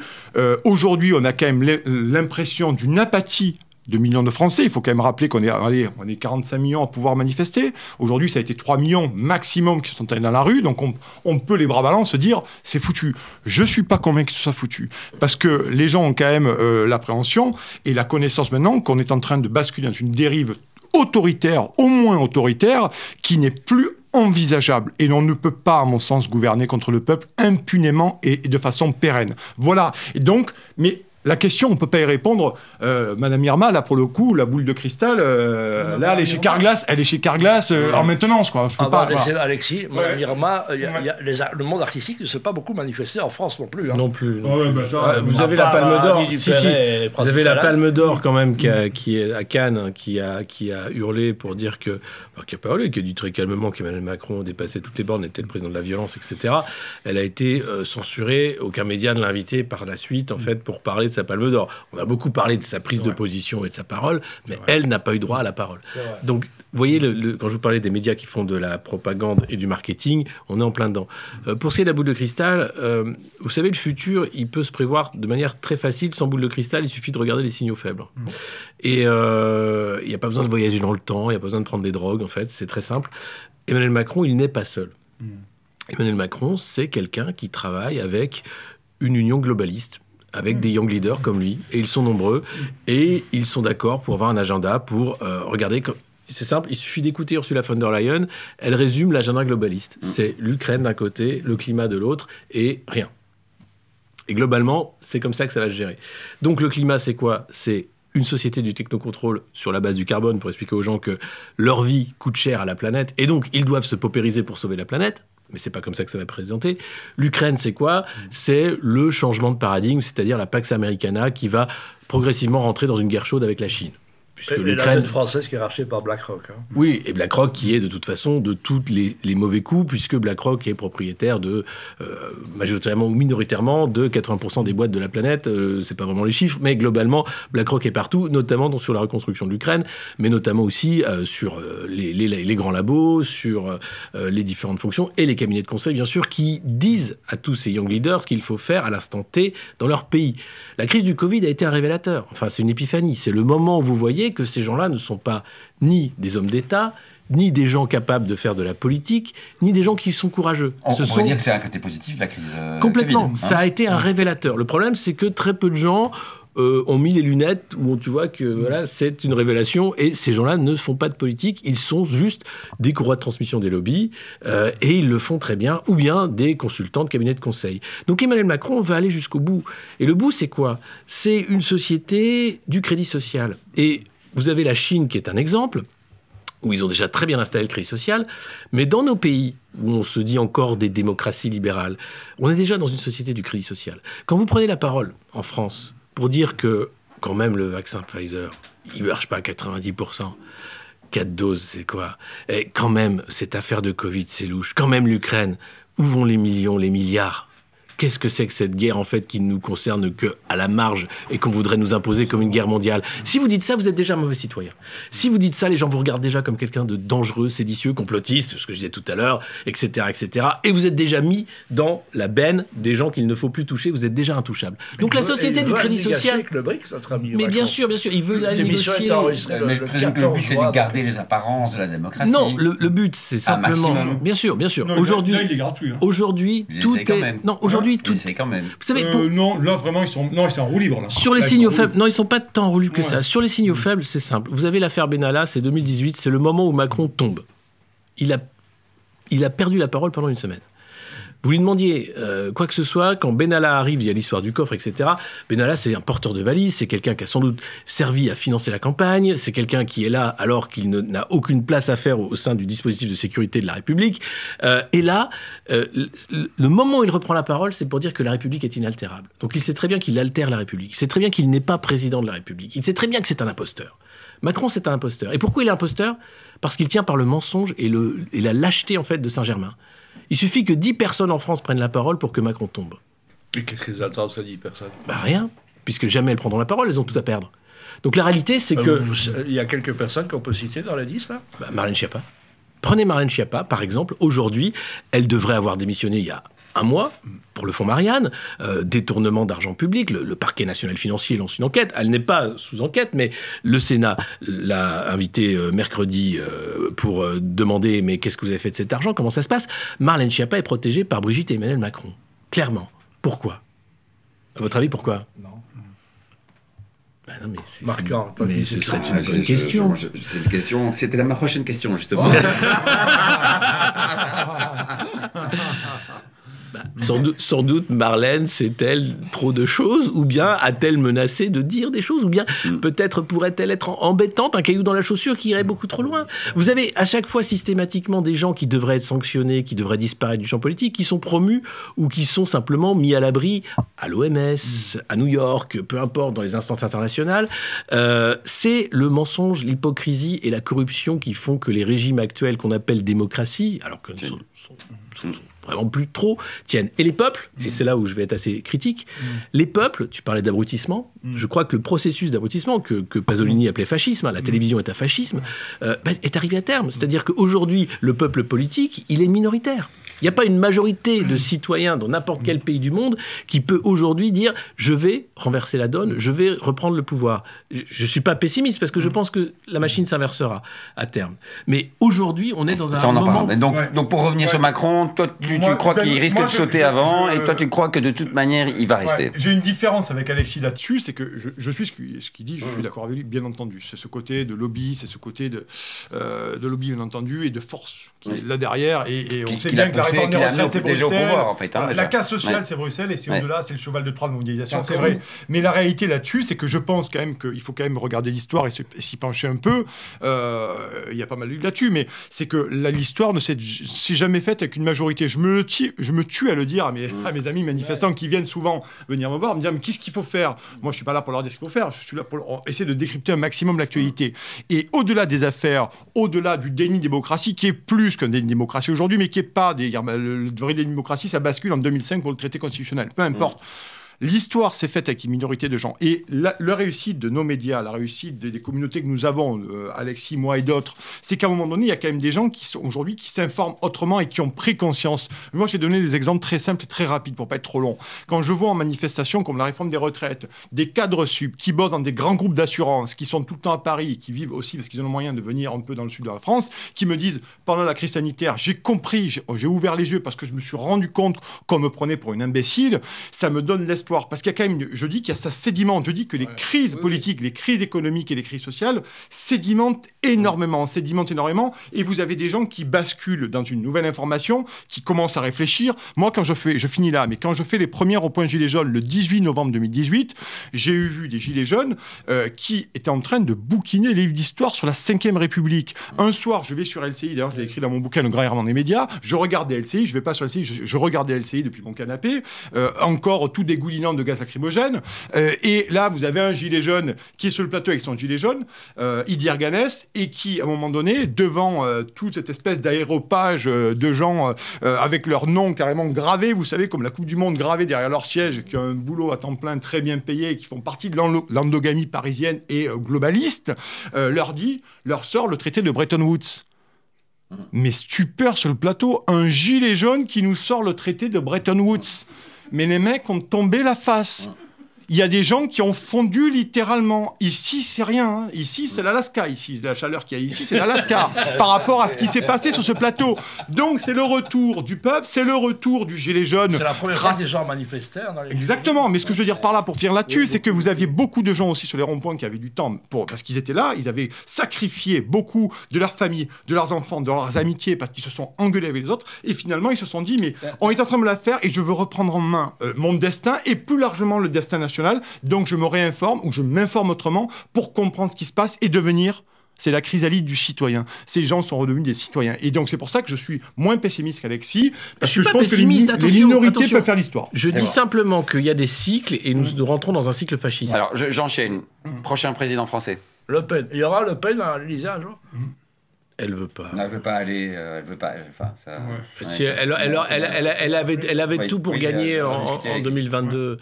Aujourd'hui, on a quand même l'impression d'une apathie de millions de Français. Il faut quand même rappeler qu'on est 45 millions à pouvoir manifester. Aujourd'hui, ça a été 3 millions maximum qui sont allés dans la rue. Donc, on peut les bras ballants se dire, c'est foutu. Je ne suis pas convaincu que ce soit foutu. Parce que les gens ont quand même l'appréhension et la connaissance maintenant qu'on est en train de basculer dans une dérive autoritaire, au moins autoritaire, qui n'est plus envisageable. Et l'on ne peut pas, à mon sens, gouverner contre le peuple impunément et de façon pérenne. Voilà. Et donc, mais... La question, on ne peut pas y répondre. Madame Irma, là, pour le coup, la boule de cristal, là, elle est chez Carglass, en maintenance, quoi. Je peux pas, Alexis, Madame Irma, le monde artistique ne s'est pas beaucoup manifesté en France non plus. Non plus. Vous avez la Palme d'Or. Vous avez la Palme d'Or, quand même, qui est à Cannes, qui a hurlé pour dire que... Enfin, qui a dit très calmement qu'Emmanuel Macron dépassait toutes les bornes, était le président de la violence, etc. Elle a été censurée. Aucun média ne l'a invitée par la suite, en fait, pour parler de sa Palme d'Or. On a beaucoup parlé de sa prise de position et de sa parole, mais elle n'a pas eu droit à la parole. Donc, vous voyez, quand je vous parlais des médias qui font de la propagande et du marketing, on est en plein dedans. Pour ce qui est de la boule de cristal, vous savez, le futur, il peut se prévoir de manière très facile. Sans boule de cristal, il suffit de regarder les signaux faibles. Et il n'y a pas besoin de voyager dans le temps, il n'y a pas besoin de prendre des drogues, en fait, c'est très simple. Emmanuel Macron, il n'est pas seul. Emmanuel Macron, c'est quelqu'un qui travaille avec une union globaliste, avec des young leaders comme lui, et ils sont nombreux, et ils sont d'accord pour avoir un agenda, pour regarder... C'est simple, il suffit d'écouter Ursula von der Leyen, elle résume l'agenda globaliste. C'est l'Ukraine d'un côté, le climat de l'autre, et rien. Et globalement, c'est comme ça que ça va se gérer. Donc le climat, c'est quoi ? C'est une société du technocontrôle sur la base du carbone pour expliquer aux gens que leur vie coûte cher à la planète et donc ils doivent se paupériser pour sauver la planète. Mais c'est pas comme ça que ça va présenter. L'Ukraine, c'est quoi ? C'est le changement de paradigme, c'est-à-dire la Pax Americana qui va progressivement rentrer dans une guerre chaude avec la Chine. Puisque l'Ukraine... la dette française qui est rachetée par BlackRock. Hein. Oui, et BlackRock qui est de toute façon de tous les mauvais coups, puisque BlackRock est propriétaire de, majoritairement ou minoritairement, de 80% des boîtes de la planète. C'est pas vraiment les chiffres, mais globalement, BlackRock est partout, notamment sur la reconstruction de l'Ukraine, mais notamment aussi sur les grands labos, sur les différentes fonctions, et les cabinets de conseil, bien sûr, qui disent à tous ces young leaders ce qu'il faut faire à l'instant T dans leur pays. La crise du Covid a été un révélateur. Enfin, c'est une épiphanie. C'est le moment où vous voyez que ces gens-là ne sont pas ni des hommes d'État, ni des gens capables de faire de la politique, ni des gens qui sont courageux. On va dire que c'est un côté positif de la crise. Complètement. Covid, ça a été un révélateur. Le problème, c'est que très peu de gens ont mis les lunettes où tu vois que voilà, c'est une révélation et ces gens-là ne font pas de politique, ils sont juste des courroies de transmission des lobbies et ils le font très bien, ou bien des consultants de cabinets de conseil. Donc Emmanuel Macron va aller jusqu'au bout. Et le bout, c'est quoi ? C'est une société du crédit social. Et vous avez la Chine qui est un exemple, où ils ont déjà très bien installé le crédit social, mais dans nos pays, où on se dit encore des démocraties libérales, on est déjà dans une société du crédit social. Quand vous prenez la parole en France pour dire que, quand même, le vaccin Pfizer, il ne marche pas à 90%, 4 doses, c'est quoi ? Et quand même, cette affaire de Covid, c'est louche. Quand même, l'Ukraine, où vont les millions, les milliards ? Qu'est-ce que c'est que cette guerre, en fait, qui ne nous concerne qu'à la marge et qu'on voudrait nous imposer comme une guerre mondiale ? Si vous dites ça, vous êtes déjà un mauvais citoyen. Si vous dites ça, les gens vous regardent déjà comme quelqu'un de dangereux, séditieux, complotiste, ce que je disais tout à l'heure, etc., etc. Et vous êtes déjà mis dans la benne des gens qu'il ne faut plus toucher. Vous êtes déjà intouchable. Donc la société du crédit social... Avec le BRICS, notre ami mais bien sûr, il veut la négocier. Mais je présume que le but, c'est de garder les apparences de la démocratie. Non, le but, c'est simplement... Bien sûr, bien sûr. Non, aujourd'hui, là, il est gratuit. Hein. Aujourd'hui, tout est... Non, aujourd'hui, tout... C'est quand même. Vous savez, non, là vraiment ils sont en roue libre là. Sur les signaux faibles, non, ils sont pas tant en roue libre que ça. Sur les signaux faibles, c'est simple. Vous avez l'affaire Benalla, c'est 2018, c'est le moment où Macron tombe. Il a perdu la parole pendant une semaine. Vous lui demandiez quoi que ce soit, quand Benalla arrive, il y a l'histoire du coffre, etc. Benalla, c'est un porteur de valise, c'est quelqu'un qui a sans doute servi à financer la campagne, c'est quelqu'un qui est là alors qu'il n'a aucune place à faire au sein du dispositif de sécurité de la République. Et là, le moment où il reprend la parole, c'est pour dire que la République est inaltérable. Donc il sait très bien qu'il altère la République. Il sait très bien qu'il n'est pas président de la République. Il sait très bien que c'est un imposteur. Macron, c'est un imposteur. Et pourquoi il est imposteur ? Parce qu'il tient par le mensonge et la lâcheté, en fait, de Saint-Germain. Il suffit que 10 personnes en France prennent la parole pour que Macron tombe. Et qu'est-ce qu'ils attendent, ces 10 personnes ? Rien, puisque jamais elles prendront la parole, elles ont tout à perdre. Donc la réalité, c'est que... Il y a quelques personnes qu'on peut citer dans les 10, là ? Marlène Schiappa. Prenez Marlène Schiappa, par exemple. Aujourd'hui, elle devrait avoir démissionné il y a un mois pour le fonds Marianne, détournement d'argent public, le parquet national financier lance une enquête, elle n'est pas sous enquête, mais le Sénat l'a invité mercredi pour demander mais qu'est-ce que vous avez fait de cet argent, comment ça se passe ? Marlène Schiappa est protégée par Brigitte et Emmanuel Macron, clairement. Pourquoi ? À votre avis, pourquoi ? Non. Non, mais c'est marquant. Mais ce serait une bonne question. C'est une question. C'était ma prochaine question, justement. Sans doute, Marlène sait-elle trop de choses, ou bien a-t-elle menacé de dire des choses, ou bien peut-être pourrait-elle être embêtante, un caillou dans la chaussure qui irait beaucoup trop loin. Vous avez à chaque fois systématiquement des gens qui devraient être sanctionnés, qui devraient disparaître du champ politique, qui sont promus ou qui sont simplement mis à l'abri à l'OMS, à New York, peu importe, dans les instances internationales. C'est le mensonge, l'hypocrisie et la corruption qui font que les régimes actuels qu'on appelle démocratie, alors que sont vraiment plus trop, tiennent. Et les peuples, et c'est là où je vais être assez critique, les peuples, tu parlais d'abrutissement, je crois que le processus d'abrutissement que Pasolini appelait fascisme, la télévision est un fascisme, est arrivé à terme. C'est-à-dire qu'aujourd'hui, le peuple politique, il est minoritaire. Il n'y a pas une majorité de citoyens dans n'importe quel pays du monde qui peut aujourd'hui dire « je vais renverser la donne, je vais reprendre le pouvoir ». Je ne suis pas pessimiste parce que je pense que la machine s'inversera à terme. Mais aujourd'hui, on est dans un moment... Donc pour revenir sur Macron, toi tu crois qu'il risque de sauter avant et toi tu crois que de toute manière il va rester. J'ai une différence avec Alexis là-dessus, c'est que je suis ce qu'il dit, je suis d'accord avec lui, bien entendu. C'est ce côté de lobby, c'est ce côté de lobby bien entendu et de force qui est là derrière et on sait bien que la réforme des retraites, c'est déjà au Bruxelles. pouvoir, en fait. La casse sociale, c'est Bruxelles, et c'est au-delà, c'est le cheval de Troie de mobilisation, c'est vrai. Mais la réalité là-dessus, c'est que je pense quand même qu'il faut quand même regarder l'histoire et s'y pencher un peu. Il y a pas mal de là-dessus, mais c'est que l'histoire ne s'est jamais faite avec une majorité. Je me tue à le dire à mes amis manifestants qui viennent souvent venir me voir, me dire mais qu'est-ce qu'il faut faire? Moi, je suis pas là pour leur dire ce qu'il faut faire. Je suis là pour essayer de décrypter un maximum l'actualité. Et au-delà des affaires, au-delà du déni de démocratie, qui est plus qu'un déni de démocratie aujourd'hui, mais qui est pas le vrai déni de démocratie, ça bascule en 2005 pour le traité constitutionnel. Peu importe. L'histoire s'est faite avec une minorité de gens. Et la réussite de nos médias, la réussite des communautés que nous avons, Alexis, moi et d'autres, c'est qu'à un moment donné, il y a quand même des gens qui sont aujourd'hui qui s'informent autrement et qui ont pris conscience. Moi, j'ai donné des exemples très simples et très rapides pour pas être trop long. Quand je vois en manifestation comme la réforme des retraites, des cadres sup qui bossent dans des grands groupes d'assurance, qui sont tout le temps à Paris, qui vivent aussi parce qu'ils ont le moyen de venir un peu dans le sud de la France, qui me disent, pendant la crise sanitaire, j'ai compris, j'ai ouvert les yeux parce que je me suis rendu compte qu'on me prenait pour une imbécile, ça me donne l'espoir. Parce qu'il y a quand même, je dis qu'il y a ça sédimente, je dis que les crises politiques, les crises économiques et les crises sociales sédimentent énormément, et vous avez des gens qui basculent dans une nouvelle information, qui commencent à réfléchir. Moi, je finis là, mais quand je fais les premiers ronds-points Gilets jaunes le 18 novembre 2018, j'ai vu des Gilets jaunes qui étaient en train de bouquiner les livres d'histoire sur la 5e République. Un soir, je vais sur LCI, d'ailleurs je l'ai écrit dans mon bouquin Le Grand Errement des médias, je regarde des LCI, je vais pas sur LCI, je regarde des LCI depuis mon canapé, encore tout dégoulinant de gaz lacrymogène, et là vous avez un gilet jaune qui est sur le plateau avec son gilet jaune, Idir Ganès, et qui à un moment donné devant toute cette espèce d'aéropage de gens avec leur nom carrément gravé, vous savez, comme la Coupe du Monde gravée derrière leur siège, qui ont un boulot à temps plein très bien payé et qui font partie de l'endogamie parisienne et globaliste, leur sort le traité de Bretton Woods. Mais stupeur sur le plateau, un gilet jaune qui nous sort le traité de Bretton Woods. Mais les mecs ont tombé la face. Il y a des gens qui ont fondu littéralement. Ici, c'est rien. Hein. Ici, c'est l'Alaska. Ici, la chaleur qu'il y a ici, c'est l'Alaska par rapport à ce qui s'est passé sur ce plateau. Donc, c'est le retour du peuple, c'est le retour du gilet jaune. C'est la première fois que des gens manifestaient. Exactement. Mais ce que je veux dire par là, pour finir là-dessus, c'est que vous aviez beaucoup de gens aussi sur les ronds-points qui avaient du temps parce qu'ils étaient là. Ils avaient sacrifié beaucoup de leur famille, de leurs enfants, de leurs amitiés parce qu'ils se sont engueulés avec les autres. Et finalement, ils se sont dit, mais on est en train de la faire et je veux reprendre en main mon destin et plus largement le destin national. Donc je me réinforme ou je m'informe autrement pour comprendre ce qui se passe et devenir... C'est la chrysalide du citoyen. Ces gens sont redevenus des citoyens. Et donc c'est pour ça que je suis moins pessimiste qu'Alexis, parce que je pense que les minorités peuvent faire l'histoire. Je dis simplement qu'il y a des cycles et nous rentrons dans un cycle fasciste. Alors j'enchaîne. Prochain président français. Le Pen. Il y aura Le Pen à l'Élysée un jour. Elle veut pas. Elle veut pas aller. Elle veut pas. Enfin, ça. Ouais. Si elle avait tout pour gagner en 2022.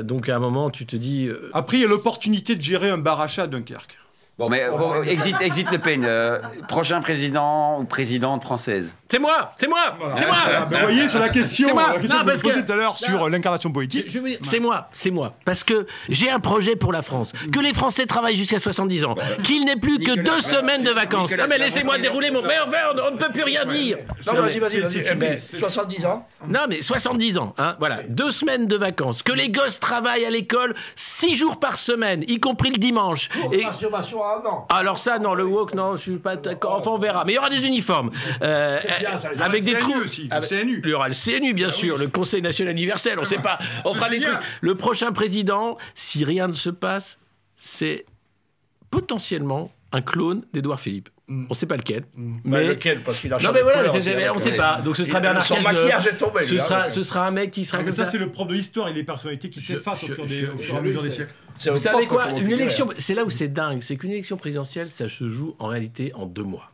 Donc à un moment, tu te dis. Après, il y a l'opportunité de gérer un bar achat à Dunkerque. Bon, mais exit Le Pen. Prochain président ou présidente française. C'est moi. Voilà. Vous voyez, sur la question que vous posez tout à l'heure sur l'incarnation politique. Je veux dire, c'est moi. Parce que j'ai un projet pour la France. Que les Français travaillent jusqu'à 70 ans. Qu'il n'ait plus que 2 semaines de vacances. Non, mais laissez-moi dérouler mon... Mais enfin, on ne peut plus rien dire. Non, vas-y. 70 ans. Non, mais 70 ans. Hein, voilà. 2 semaines de vacances. Que les gosses travaillent à l'école 6 jours par semaine, y compris le dimanche. Et... Masturbation à un an. Alors ça, non, le woke, non, je suis pas d'accord. Enfin, on verra. Mais il y aura des uniformes. Avec des trous. Il y aura le CNU, bien sûr, le Conseil national universel. On sait pas. On fera les trucs. Le prochain président, si rien ne se passe, c'est potentiellement un clone d'Édouard Philippe. On ne sait pas lequel. Mais lequel, parce qu'il a changé. Non, mais voilà, on ne sait pas. Donc ce sera Bernard Cazeneuve. Son maquillage est tombé. Ce sera un mec qui sera comme ça. Ça, c'est le propre de l'histoire et des personnalités qui s'effacent au fur et à mesure des siècles. Vous savez quoi? Une élection, c'est là où c'est dingue. C'est qu'une élection présidentielle, ça se joue en réalité en 2 mois.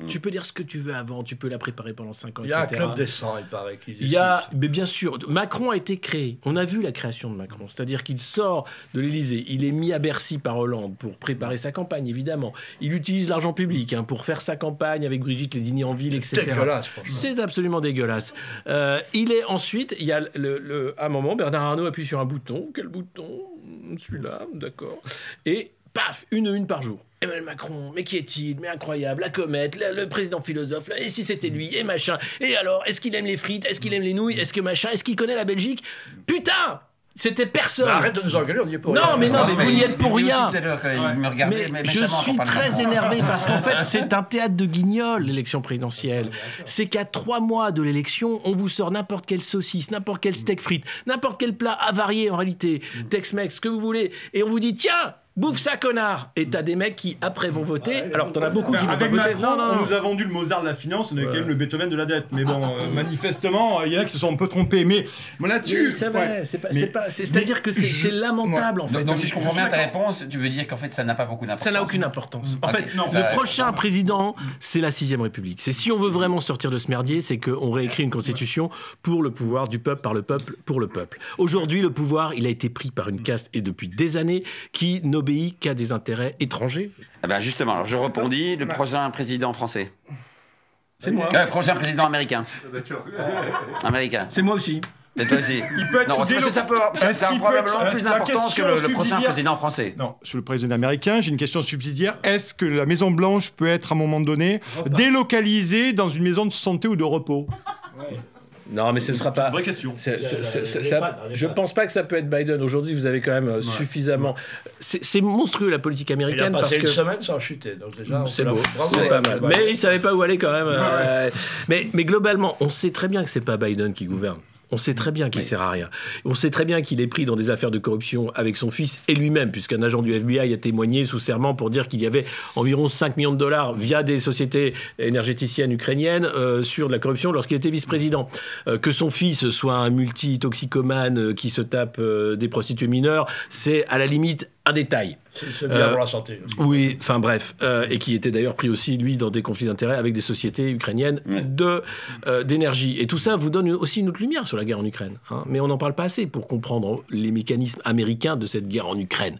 Tu peux dire ce que tu veux avant, tu peux la préparer pendant 5 ans, etc. Il y a un club des 100, il paraît. Mais bien sûr, Macron a été créé. On a vu la création de Macron. C'est-à-dire qu'il sort de l'Élysée. Il est mis à Bercy par Hollande pour préparer sa campagne, évidemment. Il utilise l'argent public pour faire sa campagne avec Brigitte, les dîners en ville, etc. C'est dégueulasse, franchement. C'est absolument dégueulasse. Il est ensuite, il y a à un moment, Bernard Arnault appuie sur un bouton. Quel bouton? Celui-là, d'accord. Et paf, une par jour. Emmanuel Macron, mais qui est-il? Mais incroyable, la comète, le président philosophe, et si c'était lui, et machin. Et alors, est-ce qu'il aime les frites? Est-ce qu'il aime les nouilles? Est-ce que machin? Est-ce qu'il connaît la Belgique? Putain! C'était personne. Bah, arrête de nous engueuler, on n'y est pour rien. Non, mais vous n'y êtes pour rien. Mais je suis très énervé parce qu'en fait, c'est un théâtre de guignol, l'élection présidentielle. C'est qu'à 3 mois de l'élection, on vous sort n'importe quelle saucisse, n'importe quel steak frites, n'importe quel plat avarié en réalité, Tex-Mex, ce que vous voulez, et on vous dit tiens, bouffe ça, connard. Et t'as des mecs qui, après, vont voter. Alors, t'en as beaucoup qui vont avec pas voter. Macron, Non. on nous a vendu le Mozart de la finance, on avait quand même le Beethoven de la dette. Mais bon, manifestement, il y en a qui se sont un peu trompés. Mais là-dessus... Oui, c'est vrai. C'est-à-dire que c'est lamentable, en fait. Donc, si je comprends bien ta réponse, tu veux dire qu'en fait, ça n'a pas beaucoup d'importance. Ça n'a aucune importance. En fait, non, le prochain président, c'est la 6ème République. C'est si on veut vraiment sortir de ce merdier, c'est qu'on réécrit une constitution pour le pouvoir du peuple, par le peuple, pour le peuple. Aujourd'hui, le pouvoir, il a été pris par une caste, et depuis des années, qui n'obéit qu'à des intérêts étrangers. Ah ben justement, alors je rebondis, le prochain président français. C'est moi. Prochain président américain. Américain. C'est moi aussi. C'est toi aussi. Il peut être Non, ça a probablement plus d'importance que le prochain président français. Non, sur le président américain, j'ai une question subsidiaire. Est-ce que la Maison-Blanche peut être, à un moment donné, délocalisée dans une maison de santé ou de repos ? Non, mais ce sera pas. Vraie question. Je pense pas que ça peut être Biden. Aujourd'hui, vous avez quand même suffisamment. C'est monstrueux la politique Il a américaine passé parce que une semaine sans chuter, donc déjà... c'est beau, Bravo, c'est pas ouais. mal. Mais il savait pas où aller quand même. Mais globalement, on sait très bien que c'est pas Biden qui gouverne. On sait très bien qu'il sert à rien. On sait très bien qu'il est pris dans des affaires de corruption avec son fils et lui-même, puisqu'un agent du FBI a témoigné sous serment pour dire qu'il y avait environ 5 millions de dollars via des sociétés énergéticiennes ukrainiennes sur de la corruption lorsqu'il était vice-président. Que son fils soit un multi-toxicomane qui se tape des prostituées mineures, c'est à la limite un détail. C'est bien pour la santé. Oui, enfin bref, et qui était d'ailleurs pris aussi, lui, dans des conflits d'intérêts avec des sociétés ukrainiennes d'énergie. Et tout ça vous donne aussi une autre lumière sur la guerre en Ukraine. Hein. Mais on n'en parle pas assez pour comprendre les mécanismes américains de cette guerre en Ukraine.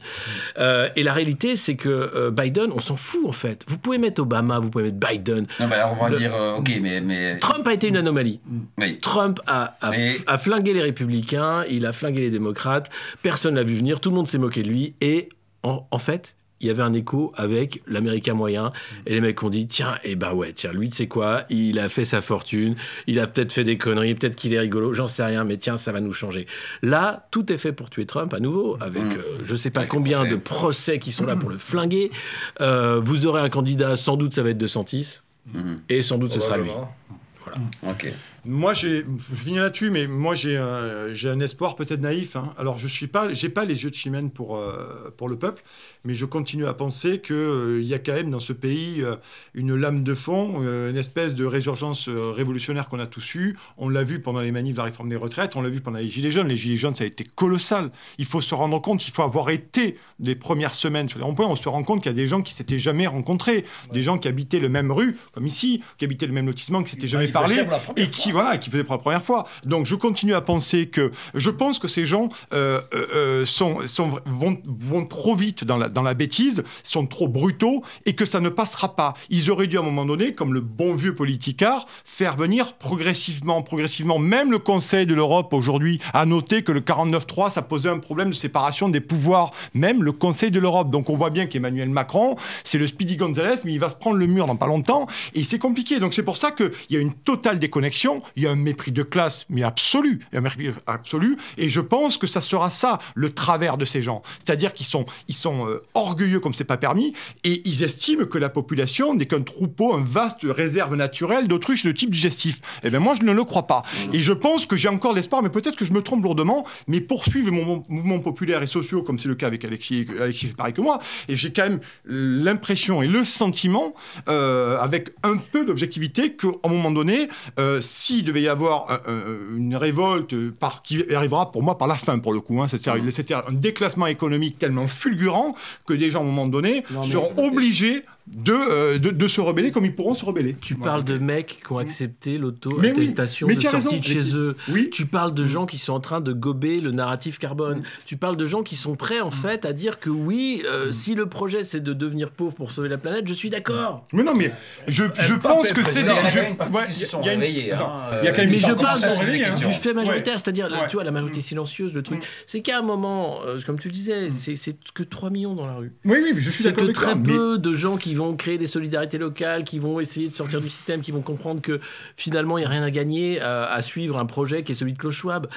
Et la réalité, c'est que Biden, on s'en fout en fait. Vous pouvez mettre Obama, vous pouvez mettre Biden. Non, bah alors on va dire, ok, mais... Trump a été une anomalie. Oui. Trump a flingué les républicains, il a flingué les démocrates, personne l'a vu venir, tout le monde s'est moqué de lui, et en fait, il y avait un écho avec l'américain moyen, et les mecs ont dit tiens, lui, tu sais quoi, il a fait sa fortune, il a peut-être fait des conneries, peut-être qu'il est rigolo, j'en sais rien, mais tiens, ça va nous changer. Là, tout est fait pour tuer Trump à nouveau, avec je sais pas combien de procès qui sont là pour le flinguer. Vous aurez un candidat, sans doute ça va être DeSantis, et sans doute ce sera lui. Voilà. Ok. Moi, je finis là-dessus, mais moi, j'ai un espoir peut-être naïf. Hein. Alors, j'ai pas les yeux de Chimène pour le peuple, mais je continue à penser qu'il y a quand même dans ce pays une lame de fond, une espèce de résurgence révolutionnaire qu'on a tous eue. On l'a vu pendant les manifs de la réforme des retraites, on l'a vu pendant les Gilets jaunes. Les Gilets jaunes, ça a été colossal. Il faut se rendre compte qu'il faut avoir été les premières semaines sur les ronds-points. On se rend compte qu'il y a des gens qui s'étaient jamais rencontrés, des gens qui habitaient le même rue, comme ici, qui habitaient le même lotissement, qui s'étaient jamais parlé, et qui faisaient pour la première fois. Donc, je continue à penser que... Je pense que ces gens vont trop vite dans la bêtise, sont trop brutaux, et que ça ne passera pas. Ils auraient dû, à un moment donné, comme le bon vieux politicard, faire venir progressivement. Même le Conseil de l'Europe, aujourd'hui, a noté que le 49.3, ça posait un problème de séparation des pouvoirs. Même le Conseil de l'Europe. Donc, on voit bien qu'Emmanuel Macron, c'est le Speedy González, mais il va se prendre le mur dans pas longtemps, et c'est compliqué. Donc, c'est pour ça qu'il y a une totale déconnexion, il y a un mépris de classe, mais absolu, et je pense que ça sera ça, le travers de ces gens. C'est-à-dire qu'ils sont orgueilleux comme c'est pas permis, et ils estiment que la population n'est qu'un troupeau, un vaste réserve naturelle d'autruches de type digestif. Eh bien, moi, je ne le crois pas. Et je pense que j'ai encore l'espoir, mais peut-être que je me trompe lourdement, mais poursuivre mon mouvement populaire et sociaux, comme c'est le cas avec Alexis fait pareil que moi, et j'ai quand même l'impression et le sentiment, avec un peu d'objectivité, qu'à un moment donné, s'il devait y avoir une révolte qui arrivera pour moi par la fin, pour le coup. Hein. C'est un déclassement économique tellement fulgurant que des gens, à un moment donné, seront obligés de se rebeller comme ils pourront se rebeller. Tu parles de mecs qui ont accepté l'auto-attestation de sortie de chez eux. Oui. Tu parles de gens qui sont en train de gober le narratif carbone. Tu parles de gens qui sont prêts, en fait, à dire que oui, si le projet, c'est de devenir pauvre pour sauver la planète, je suis d'accord. Mais non, mais je pense que c'est... Il y a quand même une partie qui se sont réveillés. Mais je parle du fait majoritaire, c'est-à-dire, tu vois, la majorité silencieuse, le truc. C'est qu'à un moment, comme tu le disais, c'est que 3 millions dans la rue. Oui, mais je suis d'accord avec toi. C'est que très peu de gens qui vont créer des solidarités locales, qui vont essayer de sortir du système, qui vont comprendre que finalement il n'y a rien à gagner à suivre un projet qui est celui de Klaus Schwab,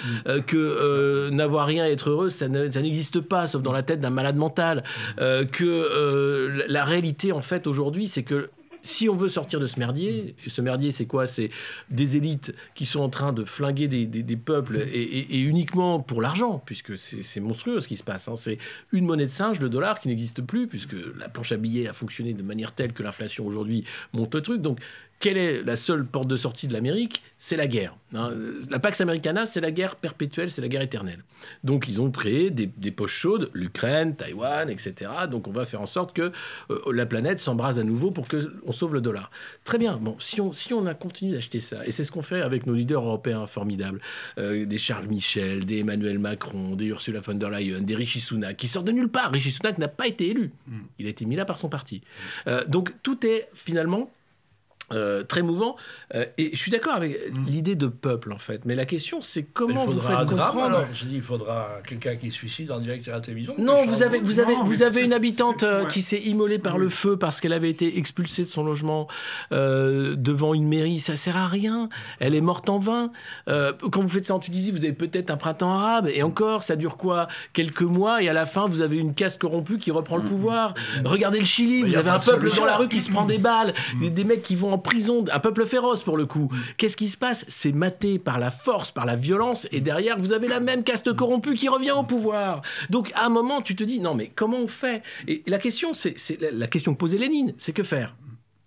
que n'avoir rien et être heureux, ça n'existe pas, sauf dans la tête d'un malade mental, que la réalité en fait aujourd'hui, c'est que si on veut sortir de ce merdier, et ce merdier c'est quoi? C'est des élites qui sont en train de flinguer des peuples et uniquement pour l'argent, puisque c'est monstrueux ce qui se passe. Hein. C'est une monnaie de singe, le dollar, qui n'existe plus, puisque la planche à billets a fonctionné de manière telle que l'inflation aujourd'hui monte le truc. Donc quelle est la seule porte de sortie de l'Amérique? C'est la guerre. Hein. La Pax Americana, c'est la guerre perpétuelle, c'est la guerre éternelle. Donc ils ont créé des poches chaudes, l'Ukraine, Taïwan, etc. Donc on va faire en sorte que la planète s'embrase à nouveau pour qu'on sauve le dollar. Très bien. Bon, si on a continué d'acheter ça, et c'est ce qu'on fait avec nos leaders européens formidables, des Charles Michel, des Emmanuel Macron, des Ursula von der Leyen, des Rishi Sunak, qui sortent de nulle part. Rishi Sunak n'a pas été élu. Il a été mis là par son parti. Donc tout est finalement très mouvant, et je suis d'accord avec l'idée de peuple en fait, mais la question c'est comment vous faites comprendre. Je dis il faudra quelqu'un qui se suicide en direct sur la télévision. Non, vous avez une habitante qui s'est immolée par le feu parce qu'elle avait été expulsée de son logement devant une mairie. Ça sert à rien. Elle est morte en vain. Quand vous faites ça en Tunisie, vous avez peut-être un printemps arabe, et encore, ça dure quoi? Quelques mois, et à la fin, vous avez une caste corrompue qui reprend le pouvoir. Regardez le Chili, vous avez un peuple dans la rue qui se prend des balles, des mecs qui vont en prison, un peuple féroce pour le coup. Qu'est-ce qui se passe? C'est maté par la force, par la violence, et derrière vous avez la même caste corrompue qui revient au pouvoir. Donc à un moment tu te dis non mais comment on fait? Et la question c'est la question que posait Lénine, c'est que faire?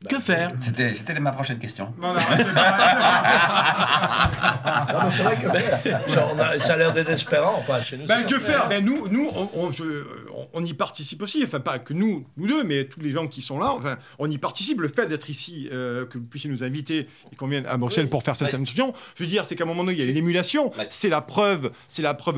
Que faire? C'était ma prochaine question. Non, c'est vrai que ça a l'air désespérant. Chez nous, que faire? Nous, on y participe aussi. Enfin, pas que nous deux, mais tous les gens qui sont là. Enfin, on y participe. Le fait d'être ici, que vous puissiez nous inviter et qu'on vienne à Bruxelles pour faire cette émission, je veux dire, c'est qu'à un moment donné, il y a l'émulation. C'est la preuve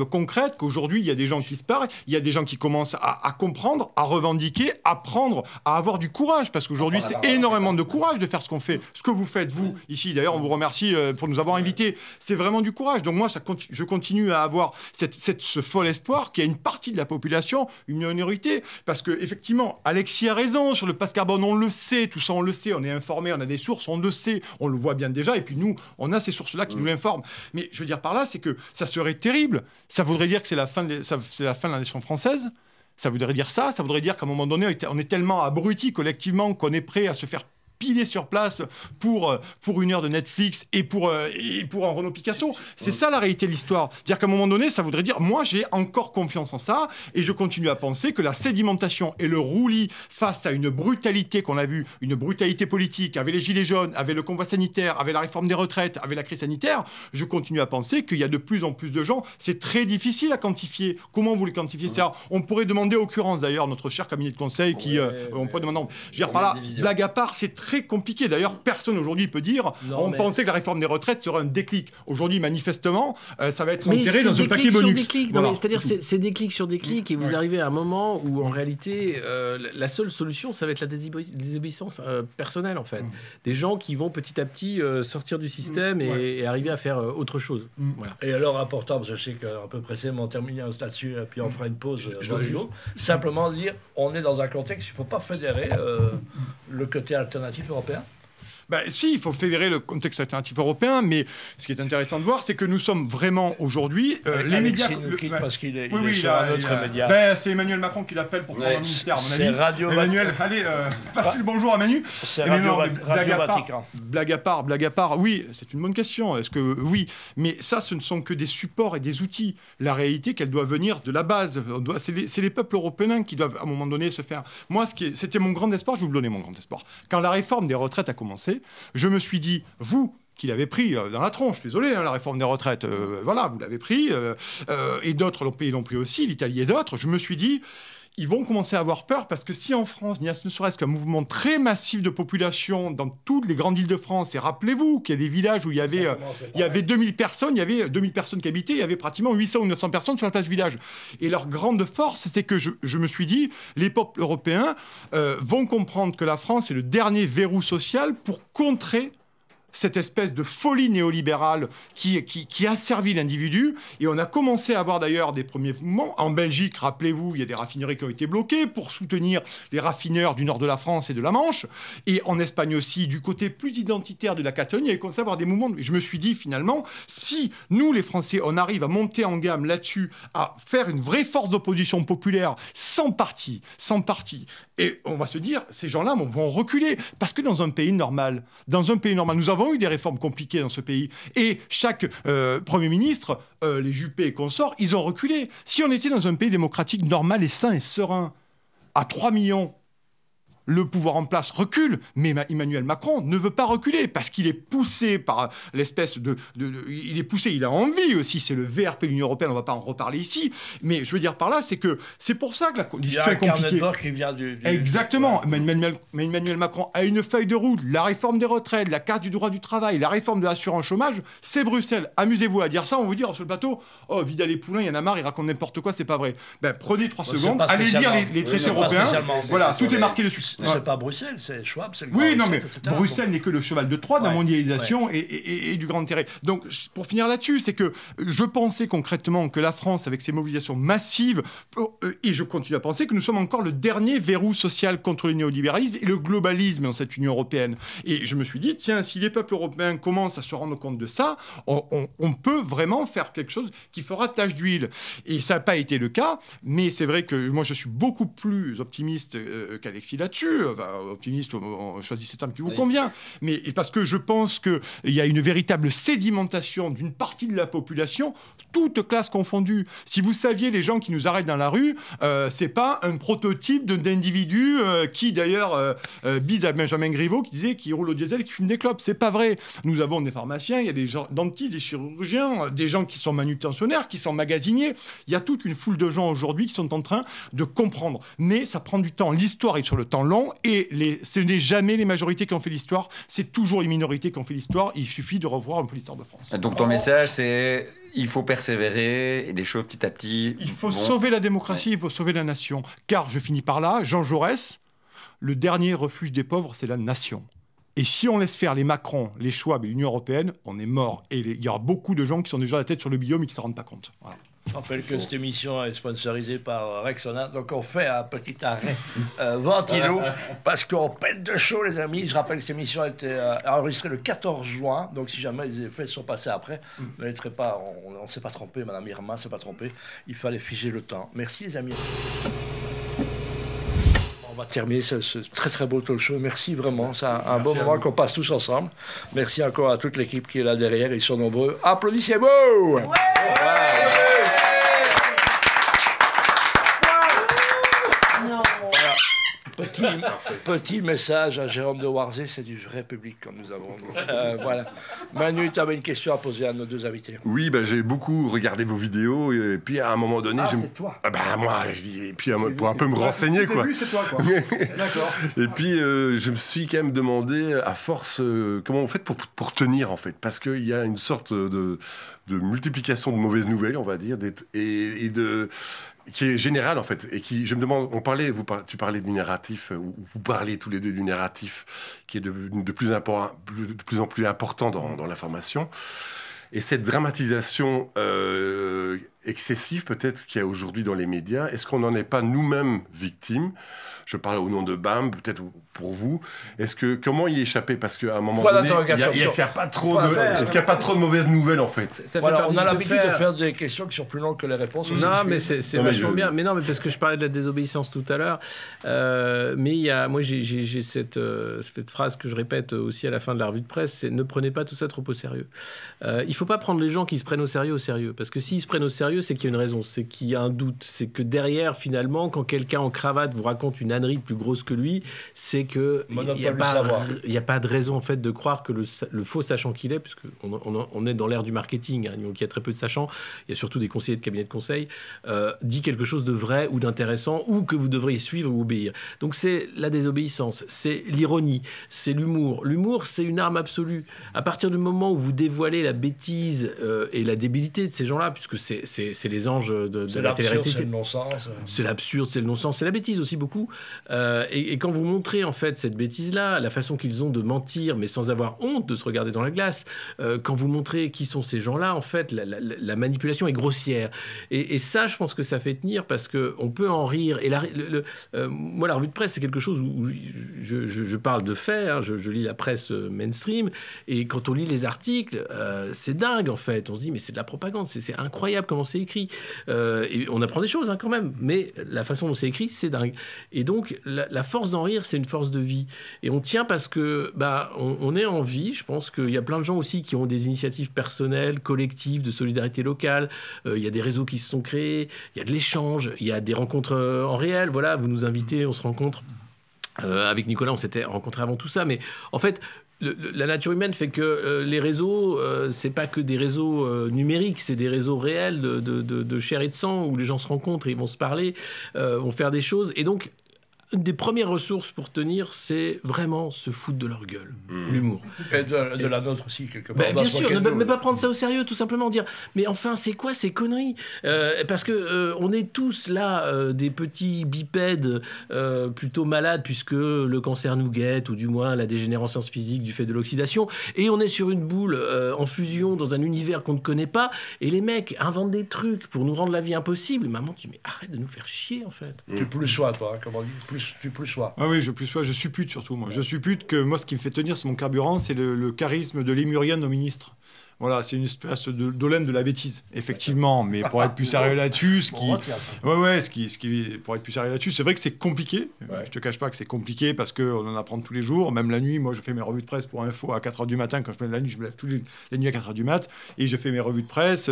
concrète qu'aujourd'hui, il y a des gens qui se parlent, il y a des gens qui commencent à comprendre, à revendiquer, à prendre, à avoir du courage, parce qu'aujourd'hui, c'est énormément de courage de faire ce qu'on fait, ce que vous faites vous ici. D'ailleurs, on vous remercie pour nous avoir invités. C'est vraiment du courage. Donc moi, je continue à avoir ce fol espoir qu'il y a une partie de la population, une minorité, parce que effectivement, Alexis a raison sur le passe carbone. On le sait, tout ça, on le sait. On est informé, on a des sources, on le sait, on le voit bien déjà. Et puis nous, on a ces sources-là qui nous l'informent. Mais je veux dire par là, c'est que ça serait terrible. Ça voudrait dire que c'est la fin de la nation française. Ça voudrait dire ça voudrait dire qu'à un moment donné, on est tellement abrutis collectivement qu'on est prêt à se faire piler sur place pour une heure de Netflix et pour un Renault Picasso. C'est ça la réalité de l'histoire. C'est-à-dire qu'à un moment donné, ça voudrait dire, moi j'ai encore confiance en ça, et je continue à penser que la sédimentation et le roulis face à une brutalité qu'on a vue, une brutalité politique, avec les gilets jaunes, avec le convoi sanitaire, avec la réforme des retraites, avec la crise sanitaire, je continue à penser qu'il y a de plus en plus de gens. C'est très difficile à quantifier. Comment vous les quantifiez? On pourrait demander occurrence d'ailleurs notre cher cabinet de conseil qui... on pourrait demander... Je veux dire par là, blague à part, c'est très compliqué. D'ailleurs, personne aujourd'hui peut dire on pensait que la réforme des retraites serait un déclic. Aujourd'hui, manifestement, ça va être enterré dans un paquet bonus. Voilà. C'est-à-dire c'est des clics sur des clics, et vous arrivez à un moment où en réalité la seule solution, ça va être la désobéissance personnelle en fait. Des gens qui vont petit à petit sortir du système et arriver à faire autre chose. Voilà. Et alors important, parce que je sais qu'un peu pressé, mais on termine là-dessus, puis on fera une pause. Simplement dire, on est dans un contexte, il ne faut pas fédérer le côté alternatif européen. Si, il faut fédérer le contexte alternatif européen, mais ce qui est intéressant de voir, c'est que nous sommes vraiment aujourd'hui... les médias... nous quitte parce qu'il est sur un autre média. C'est Emmanuel Macron qui l'appelle pour prendre un ministère, à mon avis. C'est Radio Emmanuel, allez, passe le bonjour à Manu. C'est Radio Vatican. Blague à part, oui, c'est une bonne question. Est-ce que oui, mais ça, ce ne sont que des supports et des outils. La réalité, qu'elle doit venir de la base. C'est les peuples européens qui doivent, à un moment donné, se faire... Moi, c'était mon grand espoir, je vais vous donner mon grand espoir. Quand la réforme des retraites a commencé, je me suis dit, vous qui l'avez pris dans la tronche, désolé, la réforme des retraites, voilà, vous l'avez pris, et d'autres l'ont pris aussi, l'Italie et d'autres, je me suis dit, ils vont commencer à avoir peur, parce que si en France, il y a ne serait-ce qu'un mouvement très massif de population dans toutes les grandes villes de France, et rappelez-vous qu'il y a des villages où il y avait 2000 personnes, il y avait 2000 personnes qui habitaient, il y avait pratiquement 800 ou 900 personnes sur la place du village. Et leur grande force, c'était que je me suis dit, les peuples européens vont comprendre que la France est le dernier verrou social pour contrer cette espèce de folie néolibérale qui a servi l'individu. Et on a commencé à avoir d'ailleurs des premiers mouvements. En Belgique, rappelez-vous, il y a des raffineries qui ont été bloquées pour soutenir les raffineurs du nord de la France et de la Manche. Et en Espagne aussi, du côté plus identitaire de la Catalogne, il y avait commencé à avoir des mouvements. Je me suis dit finalement, si nous, les Français, on arrive à monter en gamme là-dessus, à faire une vraie force d'opposition populaire sans parti, et on va se dire, ces gens-là vont reculer. Parce que dans un pays normal, nous avons eu des réformes compliquées dans ce pays. Et chaque Premier ministre, les Juppé et consorts, ils ont reculé. Si on était dans un pays démocratique normal et sain et serein, à 3 millions, le pouvoir en place recule, mais Emmanuel Macron ne veut pas reculer parce qu'il est poussé par l'espèce il est poussé, il a envie aussi, c'est le VRP de l'Union européenne, on ne va pas en reparler ici, mais je veux dire par là, c'est pour ça que la discussion est compliquée. Qui vient Exactement, Emmanuel Macron a une feuille de route, la réforme des retraites, la carte du droit du travail, la réforme de l'assurance chômage, c'est Bruxelles. Amusez-vous à dire ça, on va vous dire sur le plateau, oh Vidal et Poulain, il y en a marre, ils racontent n'importe quoi, c'est pas vrai. Ben, prenez 3 secondes, allez lire les traités européens, voilà, tout est marqué dessus. C'est pas Bruxelles, c'est Schwab, c'est le Grand non, mais etc. Bruxelles n'est que le cheval de Troie de la mondialisation et du grand intérêt. Donc, pour finir là-dessus, c'est que je pensais concrètement que la France, avec ses mobilisations massives, et je continue à penser que nous sommes encore le dernier verrou social contre le néolibéralisme et le globalisme dans cette Union européenne. Et je me suis dit, tiens, si les peuples européens commencent à se rendre compte de ça, on peut vraiment faire quelque chose qui fera tache d'huile. Et ça n'a pas été le cas, mais c'est vrai que moi, je suis beaucoup plus optimiste qu'Alexis là-dessus. Optimiste, on choisit ce terme qui vous convient, mais parce que je pense qu'il y a une véritable sédimentation d'une partie de la population, toute classe confondue. Si vous saviez, les gens qui nous arrêtent dans la rue, c'est pas un prototype d'individu qui d'ailleurs bise à Benjamin Griveaux qui disait qu'il roule au diesel et qui fume des clopes. C'est pas vrai. Nous avons des pharmaciens, il y a des gens dentistes, des chirurgiens, des gens qui sont manutentionnaires, qui sont magasiniers. Il y a toute une foule de gens aujourd'hui qui sont en train de comprendre. Mais ça prend du temps. L'histoire est sur le temps long et ce n'est jamais les majorités qui ont fait l'histoire, c'est toujours les minorités qui ont fait l'histoire. Il suffit de revoir un peu l'histoire de France. Donc ton message, c'est il faut persévérer et des choses petit à petit. Il faut sauver la démocratie, il faut sauver la nation. Car, je finis par là, Jean Jaurès, le dernier refuge des pauvres, c'est la nation. Et si on laisse faire les Macron, les Schwab et l'Union européenne, on est mort. Et il y aura beaucoup de gens qui sont déjà la tête sur le billot mais qui ne s'en rendent pas compte. Voilà. Je rappelle que cette émission est sponsorisée par Rexona, donc on fait un petit arrêt ventilo parce qu'on pète de chaud, les amis. Je rappelle que cette émission a été enregistrée le 14 juin, donc si jamais les effets sont passés après, ne n'hésitez pas, on ne s'est pas trompé, Madame Irma ne s'est pas trompée, il fallait figer le temps. Merci les amis. On va terminer ce très très beau talk show. Merci vraiment, c'est un bon moment qu'on passe tous ensemble. Merci encore à toute l'équipe qui est là derrière, ils sont nombreux. Applaudissez-vous. Petit message à Jérôme de Warzé, c'est du vrai public comme nous avons. Voilà. Manu, tu avais une question à poser à nos deux invités. Oui, j'ai beaucoup regardé vos vidéos et puis à un moment donné, c'est toi. Moi, je dis, et puis pour un peu me renseigner quoi. C'est toi quoi. D'accord. Et puis je me suis quand même demandé à force comment vous faites pour tenir en fait, parce qu'il y a une sorte de multiplication de mauvaises nouvelles, on va dire, et de qui est général en fait, et qui, je me demande, tu parlais du narratif, ou vous parlez tous les deux du narratif, qui est de plus en plus important dans l'information, et cette dramatisation excessive peut-être qu'il y a aujourd'hui dans les médias, est-ce qu'on n'en est pas nous-mêmes victimes? Je parle au nom de BAM, peut-être pour vous. Comment y échapper? Parce qu'à un moment donné, est-ce qu'il n'y a pas trop de mauvaises nouvelles en fait? Voilà, on a l'habitude de faire des questions qui sont plus longues que les réponses. Non, mais c'est vachement bien. Mais non, mais parce que je parlais de la désobéissance tout à l'heure. Mais moi, j'ai cette phrase que je répète aussi à la fin de la revue de presse, c'est ne prenez pas tout ça trop au sérieux. Il ne faut pas prendre les gens qui se prennent au sérieux. Parce que s'ils se prennent au sérieux, c'est qu'il y a une raison, c'est qu'il y a un doute. C'est que derrière, finalement, quand quelqu'un en cravate vous raconte une ânerie plus grosse que lui, c'est qu'il n'y a pas de raison en fait, de croire que le faux sachant qu'il est, puisqu'on est dans l'ère du marketing, donc il y a très peu de sachants, il y a surtout des conseillers de cabinet de conseil, dit quelque chose de vrai ou d'intéressant, ou que vous devriez suivre ou obéir. Donc c'est la désobéissance, c'est l'ironie, c'est l'humour. L'humour, c'est une arme absolue. À partir du moment où vous dévoilez la bêtise et la débilité de ces gens-là, puisque c'est les anges de la télé-réalité. C'est le non-sens. C'est l'absurde, c'est le non-sens, c'est la bêtise aussi beaucoup. Et quand vous montrez en fait cette bêtise-là, la façon qu'ils ont de mentir, mais sans avoir honte de se regarder dans la glace, quand vous montrez qui sont ces gens-là, en fait, la manipulation est grossière. Et ça, je pense que ça fait tenir parce qu'on peut en rire. Et moi, la revue de presse, c'est quelque chose où je parle de faits, hein, je lis la presse mainstream, et quand on lit les articles, c'est dingue en fait. On se dit, mais c'est de la propagande, c'est incroyable comment c'est écrit. Et on apprend des choses hein, quand même, mais la façon dont c'est écrit, c'est dingue. Et donc, la force d'en rire, c'est une force de vie. Et on tient parce que on est en vie. Je pense qu'il y a plein de gens aussi qui ont des initiatives personnelles, collectives, de solidarité locale. Il y a des réseaux qui se sont créés, il y a de l'échange, il y a des rencontres en réel. Voilà, vous nous invitez, on se rencontre. Avec Nicolas, on s'était rencontrés avant tout ça. Mais en fait, la nature humaine fait que les réseaux, c'est pas que des réseaux numériques, c'est des réseaux réels de chair et de sang où les gens se rencontrent et ils vont se parler, vont faire des choses. Et donc, une des premières ressources pour tenir, c'est vraiment se foutre de leur gueule, l'humour. Et de la nôtre aussi, quelque part. Bien sûr, ne pas prendre ça au sérieux, tout simplement dire, mais enfin, c'est quoi ces conneries parce que on est tous là, des petits bipèdes plutôt malades, puisque le cancer nous guette, ou du moins la dégénérescence physique du fait de l'oxydation, et on est sur une boule en fusion dans un univers qu'on ne connaît pas, et les mecs inventent des trucs pour nous rendre la vie impossible. Maman, tu dis, mais arrête de nous faire chier, en fait. Tu plus sois, toi, hein, comment on dit, tu plus sois. Ah oui, je suppute surtout, moi. Je suppute que moi, ce qui me fait tenir, c'est mon carburant, c'est le charisme de Lémurien, nos ministres. Voilà, c'est une espèce d'olène de la bêtise, effectivement. Mais pour être plus sérieux là-dessus, pour être plus sérieux là-dessus, c'est vrai que c'est compliqué. Ouais. Je te cache pas que c'est compliqué parce qu'on en apprend tous les jours. Même la nuit, moi, je fais mes revues de presse pour Info à 4h du matin. Quand je me lève la nuit, je me lève toutes les nuits à 4h du mat. Et je fais mes revues de presse.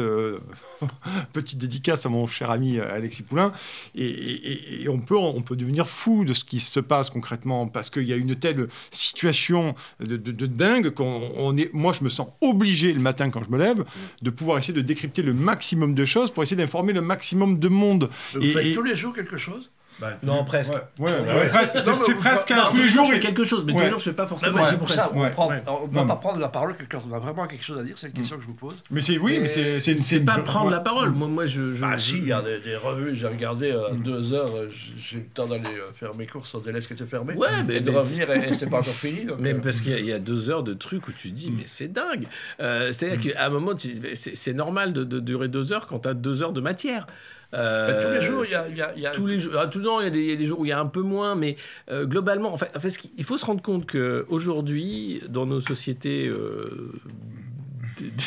Petite dédicace à mon cher ami Alexis Poulain. Et on peut devenir fou de ce qui se passe concrètement parce qu'il y a une telle situation de dingue moi, je me sens obligé le matin quand je me lève, de pouvoir essayer de décrypter le maximum de choses pour essayer d'informer le maximum de monde. Vous faites tous les jours quelque chose ? Non, presque. Presque. C'est presque tous les jours. Je fais quelque chose, mais tous les jours, je ne fais pas forcément. C'est pour ça, on ne va pas prendre la parole que quand on a vraiment quelque chose à dire. C'est une question que je vous pose. Mais c'est pas prendre la parole. Moi, si, il y a des revues, j'ai regardé à 2 heures, j'ai eu le temps d'aller faire mes courses au délai qui était fermé. Ouais, mais de revenir et c'est pas encore fini. Même parce qu'il y a 2 heures de trucs où tu te dis, mais c'est dingue. C'est-à-dire qu'à un moment, c'est normal de durer 2 heures quand tu as 2 heures de matière. Tous les jours, il y a... Tous les jours, il y a des jours où il y a un peu moins, mais globalement, en fait, il faut se rendre compte qu'aujourd'hui, dans nos sociétés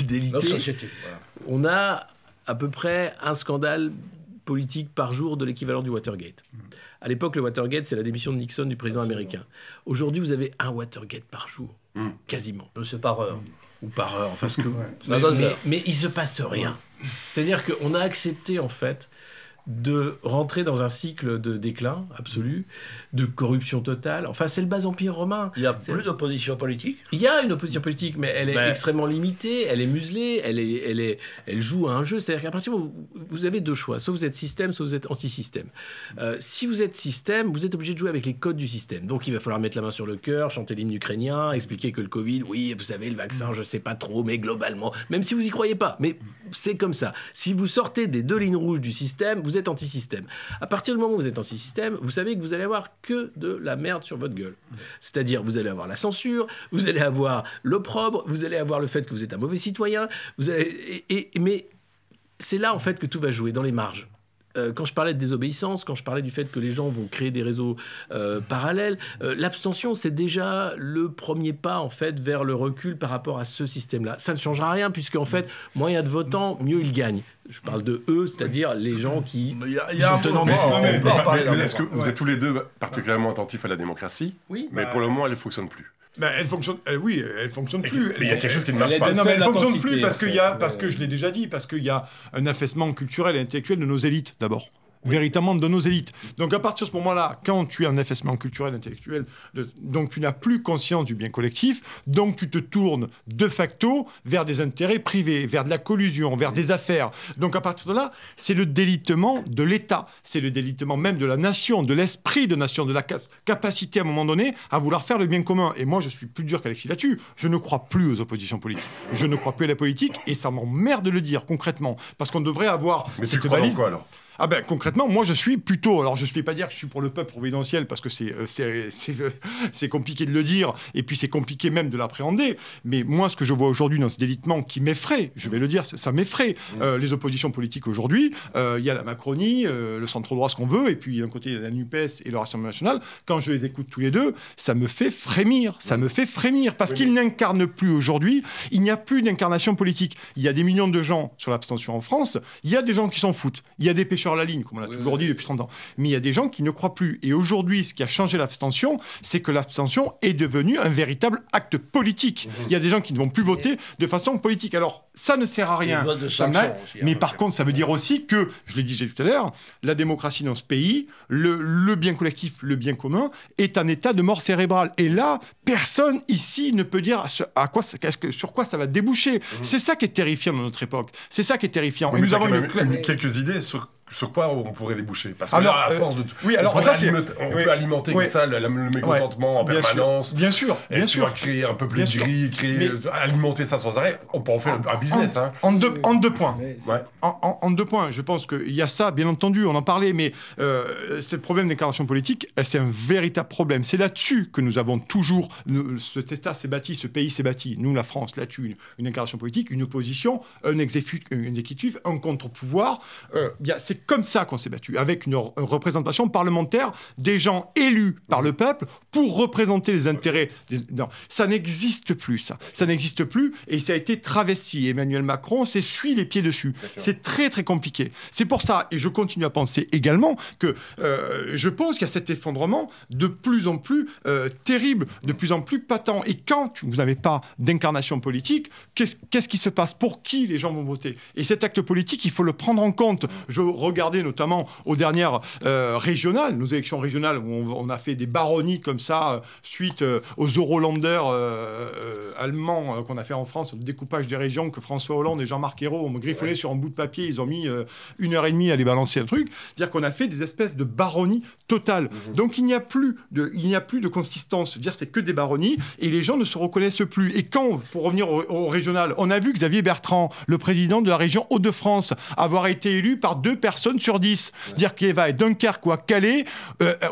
d'élité, on a à peu près un scandale politique par jour de l'équivalent du Watergate. À l'époque, le Watergate, c'est la démission de Nixon, du président américain. Aujourd'hui, vous avez un Watergate par jour, quasiment. C'est par heure. Ou par heure, enfin, mais il se passe rien. C'est-à-dire qu'on a accepté, en fait, de rentrer dans un cycle de déclin absolu, de corruption totale. Enfin, c'est le bas empire romain. Il y a plus d'opposition politique ? Il y a une opposition politique, mais elle est extrêmement limitée, elle est muselée, elle joue à un jeu. C'est-à-dire qu'à partir du moment où vous avez 2 choix, soit vous êtes système, soit vous êtes anti-système. Si vous êtes système, vous êtes obligé de jouer avec les codes du système. Donc il va falloir mettre la main sur le cœur, chanter l'hymne ukrainien, expliquer que le Covid, oui, vous savez, le vaccin, je sais pas trop, mais globalement, même si vous y croyez pas, mais c'est comme ça. Si vous sortez des 2 lignes rouges du système, vous êtes anti-système. À partir du moment où vous êtes anti-système, vous savez que vous allez avoir que de la merde sur votre gueule. C'est-à-dire, vous allez avoir la censure, vous allez avoir l'opprobre, vous allez avoir le fait que vous êtes un mauvais citoyen, mais c'est là, en fait, que tout va jouer, dans les marges. Quand je parlais de désobéissance, quand je parlais du fait que les gens vont créer des réseaux parallèles, l'abstention, c'est déjà le premier pas, en fait, vers le recul par rapport à ce système-là. Ça ne changera rien, puisque, en fait, moins il y a de votants, mieux ils gagnent. Je parle de eux, c'est-à-dire les gens qui sont tenants du système. Est-ce que vous êtes tous les deux particulièrement attentifs à la démocratie ? Oui. Mais pour le moment, elle ne fonctionne plus. Elle fonctionne, elle fonctionne plus. Mais il y a quelque chose qui ne marche pas. Non, mais elle ne fonctionne plus parce que je l'ai déjà dit, parce qu'il y a un affaissement culturel et intellectuel de nos élites, d'abord. véritablement de nos élites. Donc à partir de ce moment-là, quand tu es un affaissement culturel, intellectuel, donc tu n'as plus conscience du bien collectif, donc tu te tournes de facto vers des intérêts privés, vers de la collusion, vers des affaires. Donc à partir de là, c'est le délitement de l'État, c'est le délitement même de la nation, de l'esprit de nation, de la capacité à un moment donné à vouloir faire le bien commun. Et moi, je suis plus dur qu'Alexis là-dessus. Je ne crois plus aux oppositions politiques. Je ne crois plus à la politique et ça m'emmerde de le dire concrètement, parce qu'on devrait avoir cette balise. Quoi, alors ah ben concrètement, moi je suis plutôt, alors je ne vais pas dire que je suis pour le peuple providentiel parce que c'est compliqué de le dire et puis c'est compliqué même de l'appréhender, mais moi ce que je vois aujourd'hui dans ce délitement qui m'effraie, je vais le dire, ça m'effraie, les oppositions politiques aujourd'hui, il y a la Macronie, le centre-droit, ce qu'on veut, et puis d'un côté il y a la NUPES et le Rassemblement National, quand je les écoute tous les deux, ça me fait frémir, parce qu'ils n'incarnent plus aujourd'hui, il n'y a plus d'incarnation politique. Il y a des millions de gens sur l'abstention en France, il y a des gens qui s'en foutent, il y a des pêcheurs à la ligne, comme on l'a toujours dit depuis 30 ans. Mais il y a des gens qui ne croient plus. Et aujourd'hui, ce qui a changé l'abstention, c'est que l'abstention est devenue un véritable acte politique. Il y a des gens qui ne vont plus voter de façon politique. Alors, ça ne sert à rien. Mais par contre, ça veut dire aussi que, je l'ai dit tout à l'heure, la démocratie dans ce pays, le bien collectif, le bien commun, est un état de mort cérébrale. Et là, personne ici ne peut dire sur quoi ça va déboucher. C'est ça qui est terrifiant dans notre époque. C'est ça qui est terrifiant. Et nous avons quelques idées sur quoi on pourrait les boucher. Parce que alors, à force de... on peut alimenter comme ça le mécontentement en permanence. Bien sûr. Créer un peu plus de gris, alimenter ça sans arrêt. On peut en faire un business. En deux points. En 2 points. Je pense qu'il y a ça, bien entendu, on en parlait, mais ce problème d'incarnation politique, c'est un véritable problème. C'est là-dessus que nous avons toujours... cet État s'est bâti, ce pays s'est bâti. Nous, la France, là-dessus, une incarnation politique, une opposition, un exécutif, un contre-pouvoir. C'est comme ça qu'on s'est battu, avec une représentation parlementaire des gens élus par le peuple pour représenter les intérêts. Non, ça n'existe plus, ça. Ça n'existe plus et ça a été travesti. Emmanuel Macron s'essuie les pieds dessus. C'est très, très compliqué. C'est pour ça, et je continue à penser également, que je pense qu'il y a cet effondrement de plus en plus terrible, de plus en plus patent. Et quand vous n'avez pas d'incarnation politique, qu'est-ce qui se passe? Pour qui les gens vont voter? Et cet acte politique, il faut le prendre en compte. Je regardais notamment aux dernières régionales, nos élections régionales, où on a fait des baronnies comme ça, suite aux Euroländer allemands qu'on a fait en France, le découpage des régions que François Hollande et Jean-Marc Ayrault ont griffonné sur un bout de papier, ils ont mis 1h30 à les balancer le truc, c'est-à-dire qu'on a fait des espèces de baronnies totales. Donc il n'y a plus de consistance, dire c'est que des baronnies, et les gens ne se reconnaissent plus. Et quand, pour revenir au régional, on a vu Xavier Bertrand, le président de la région Hauts-de-France, avoir été élu par 2 personnes sur 10. Dire qu'il va à Dunkerque ou à Calais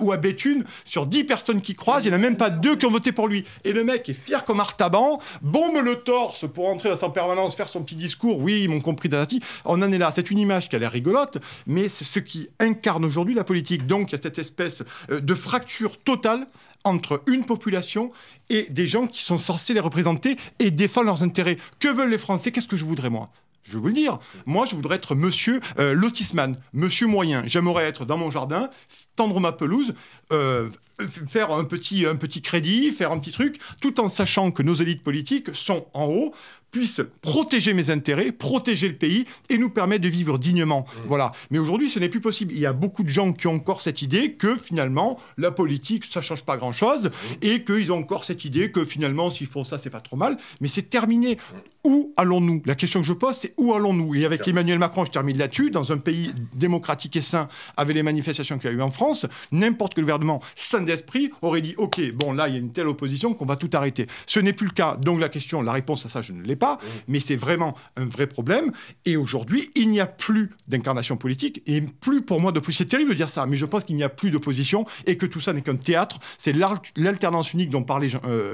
ou à Béthune, sur 10 personnes qui croisent, il n'y en a même pas 2 qui ont voté pour lui. Et le mec est fier comme Artaban, bombe le torse pour entrer dans sa permanence, faire son petit discours. Oui, ils m'ont compris, tatati. On en est là. C'est une image qui a l'air rigolote, mais c'est ce qui incarne aujourd'hui la politique. Donc, il y a cette espèce de fracture totale entre une population et des gens qui sont censés les représenter et défendre leurs intérêts. Que veulent les Français? Qu'est-ce que je voudrais, moi? Je vais vous le dire. Moi, je voudrais être monsieur lotisman, monsieur moyen. J'aimerais être dans mon jardin, tendre ma pelouse, faire un petit crédit, faire un petit truc, tout en sachant que nos élites politiques sont en haut, puissent protéger mes intérêts, protéger le pays et nous permettre de vivre dignement. Voilà. Mais aujourd'hui, ce n'est plus possible. Il y a beaucoup de gens qui ont encore cette idée que finalement, la politique, ça ne change pas grand-chose et qu'ils ont encore cette idée que finalement, s'ils font ça, c'est pas trop mal. Mais c'est terminé. Où allons-nous? La question que je pose, c'est où allons-nous? Et avec Emmanuel Macron, je termine là-dessus, dans un pays démocratique et sain, avec les manifestations qu'il y a eu en France, n'importe quel gouvernement sain d'esprit aurait dit « Ok, bon, là, il y a une telle opposition qu'on va tout arrêter ». Ce n'est plus le cas. Donc la réponse à ça, je ne l'ai pas. Mais c'est vraiment un vrai problème. Et aujourd'hui, il n'y a plus d'incarnation politique et plus pour moi d'opposition. C'est terrible de dire ça, mais je pense qu'il n'y a plus d'opposition et que tout ça n'est qu'un théâtre. C'est l'alternance unique dont parlait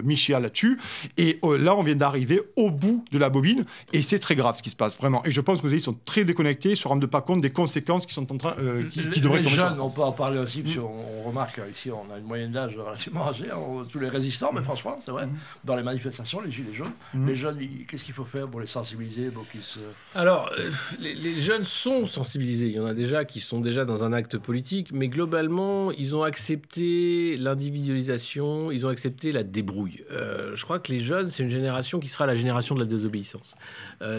Michel là-dessus. Et là, on vient d'arriver au bout de la bobine et c'est très grave ce qui se passe, vraiment. Et je pense que nos élites sont très déconnectés, ne se rendent pas compte des conséquences qui sont en train, qui devraient tomber sur la France. On peut en parler aussi, parce qu'on remarque ici, on a une moyenne d'âge relativement âgée, tous les résistants, mais franchement, c'est vrai, dans les manifestations, les gilets jaunes, les jeunes, qu'est-ce qu'il faut faire pour les sensibiliser, pour qu'ils se... Alors, les jeunes sont sensibilisés. Il y en a déjà qui sont déjà dans un acte politique, mais globalement, ils ont accepté l'individualisation, ils ont accepté la débrouille. Je crois que les jeunes, c'est une génération qui sera la génération de la désobéissance.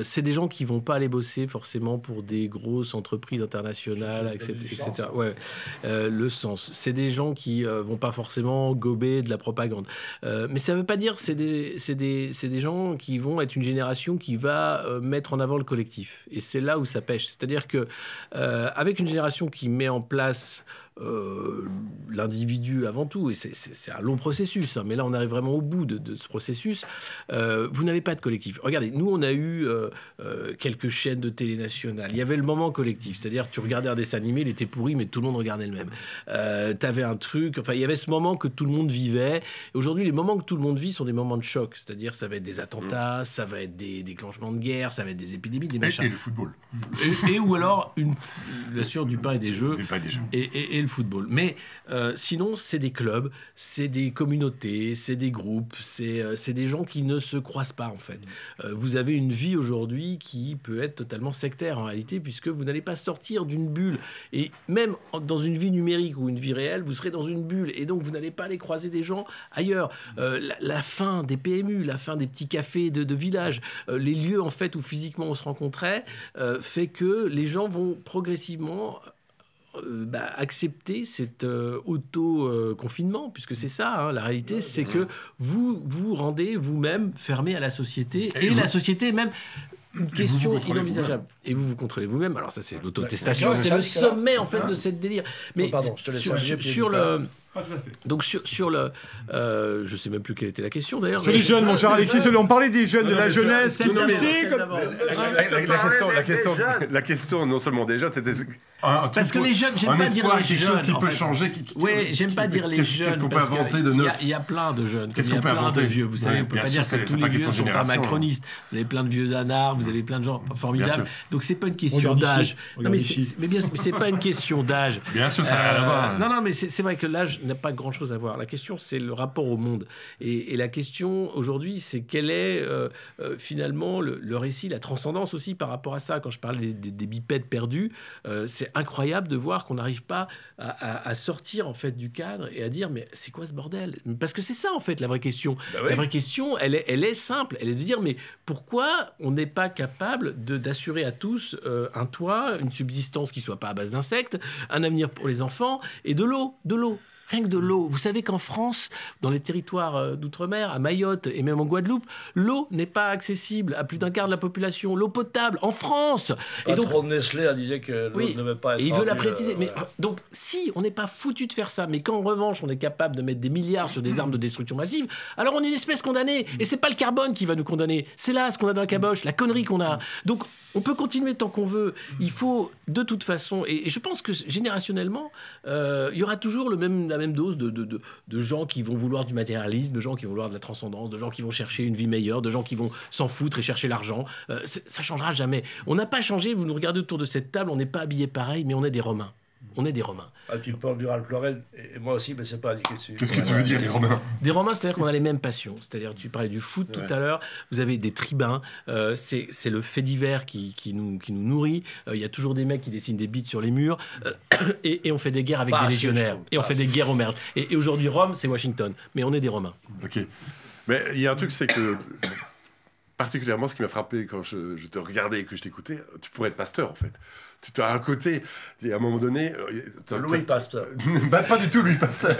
C'est des gens qui vont pas aller bosser forcément pour des grosses entreprises internationales, etc. Ouais. Le sens. C'est des gens qui vont pas forcément gober de la propagande. Mais ça veut pas dire c'est des gens qui vont être une génération qui va mettre en avant le collectif. Et c'est là où ça pêche. C'est-à-dire que avec une génération qui met en place l'individu avant tout, et c'est un long processus, hein, mais là on arrive vraiment au bout de ce processus, vous n'avez pas de collectif. Regardez, nous on a eu quelques chaînes de télé nationales, il y avait le moment collectif, c'est-à-dire tu regardais un dessin animé, il était pourri, mais tout le monde regardait le même. T'avais un truc, enfin il y avait ce moment que tout le monde vivait, et aujourd'hui les moments que tout le monde vit sont des moments de choc, c'est-à-dire ça va être des attentats, ça va être des déclenchements de guerre, ça va être des épidémies, des machins. Et le football. Et ou alors, bien sûr, du pain et des jeux. Du pain et des jeux. Et le football. Mais sinon, c'est des clubs, c'est des communautés, c'est des groupes, c'est des gens qui ne se croisent pas, en fait. Vous avez une vie aujourd'hui qui peut être totalement sectaire, en réalité, puisque vous n'allez pas sortir d'une bulle. Et même dans une vie numérique ou une vie réelle, vous serez dans une bulle. Et donc, vous n'allez pas aller croiser des gens ailleurs. La fin des PMU, la fin des petits cafés de village, les lieux, en fait, où physiquement on se rencontrait, fait que les gens vont progressivement accepter cet auto-confinement, puisque c'est ça, hein, la réalité, c'est que vous vous rendez vous-même fermé à la société, et la société est même une question inenvisageable. Et vous vous contrôlez vous-même. Alors ça, c'est l'autotestation, c'est le sommet, en fait, de cette délire. Mais pardon, je te laisse sur le... Donc sur le... je sais même plus quelle était la question, d'ailleurs. Sur les jeunes, mon cher Alexis, on parlait des jeunes, de la jeunesse, qui La question, non seulement des jeunes, c'était... Parce que les jeunes, j'aime pas dire les quelque jeunes. chose qui peut fait. changer. Oui, j'aime pas dire les jeunes. Qu'est-ce qu'on peut inventer de neuf? Il y a plein de jeunes. Qu'est-ce Il y a qu'on peut plein de inventer? vieux. Vous savez, on peut pas dire que tous les vieux sont pas macronistes. Vous avez plein de vieux anards, vous avez plein de gens formidables. Donc c'est pas une question d'âge. Non, mais c'est pas une question d'âge. Bien sûr, ça n'a rien à voir. Non, mais c'est vrai que l'âge n'a pas grand-chose à voir. La question, c'est le rapport au monde. Et la question aujourd'hui, c'est quel est finalement le récit, la transcendance aussi par rapport à ça. Quand je parle des bipèdes perdus, c'est incroyable de voir qu'on n'arrive pas à sortir en fait du cadre et à dire mais c'est quoi ce bordel? Parce que c'est ça en fait la vraie question. Oui. La vraie question, elle est simple. Elle est de dire mais pourquoi on n'est pas capable d'assurer à tous un toit, une subsistance qui soit pas à base d'insectes, un avenir pour les enfants et de l'eau. Rien que de l'eau. Vous savez qu'en France, dans les territoires d'outre-mer, à Mayotte et même en Guadeloupe, l'eau n'est pas accessible à plus d'un quart de la population. L'eau potable, en France. Et donc, Nestlé disait que l'eau ne devait pas être... Et il veut la privatiser. Mais donc, si on n'est pas foutu de faire ça, mais qu'en revanche, on est capable de mettre des milliards sur des armes de destruction massive, alors on est une espèce condamnée. Et c'est pas le carbone qui va nous condamner. C'est là ce qu'on a dans la caboche, la connerie qu'on a. Donc, on peut continuer tant qu'on veut. Il faut, de toute façon... Et je pense que générationnellement, il y aura toujours la même dose de gens qui vont vouloir du matérialisme, de gens qui vont vouloir de la transcendance, de gens qui vont chercher une vie meilleure, de gens qui vont s'en foutre et chercher l'argent. Ça changera jamais. On n'a pas changé, vous nous regardez autour de cette table, on n'est pas habillés pareil, mais on est des Romains. On est des Romains. Ah, tu parles du Ralph Lauren, et moi aussi, mais c'est pas indiqué dessus. Qu'est-ce que tu veux dire, les Romains? Des Romains, c'est-à-dire qu'on a les mêmes passions. C'est-à-dire, tu parlais du foot tout à l'heure, vous avez des tribuns, c'est le fait divers qui nous nourrit. Il y a toujours des mecs qui dessinent des bites sur les murs, et on fait des guerres avec des légionnaires. Et on fait des guerres aux merdes. Et aujourd'hui, Rome, c'est Washington. Mais on est des Romains. Ok. Mais il y a un truc, c'est que... Particulièrement, ce qui m'a frappé quand je te regardais et que je t'écoutais, tu pourrais être pasteur, en fait. Tu as un côté, à un moment donné... Louis Pasteur. Pas du tout Louis Pasteur.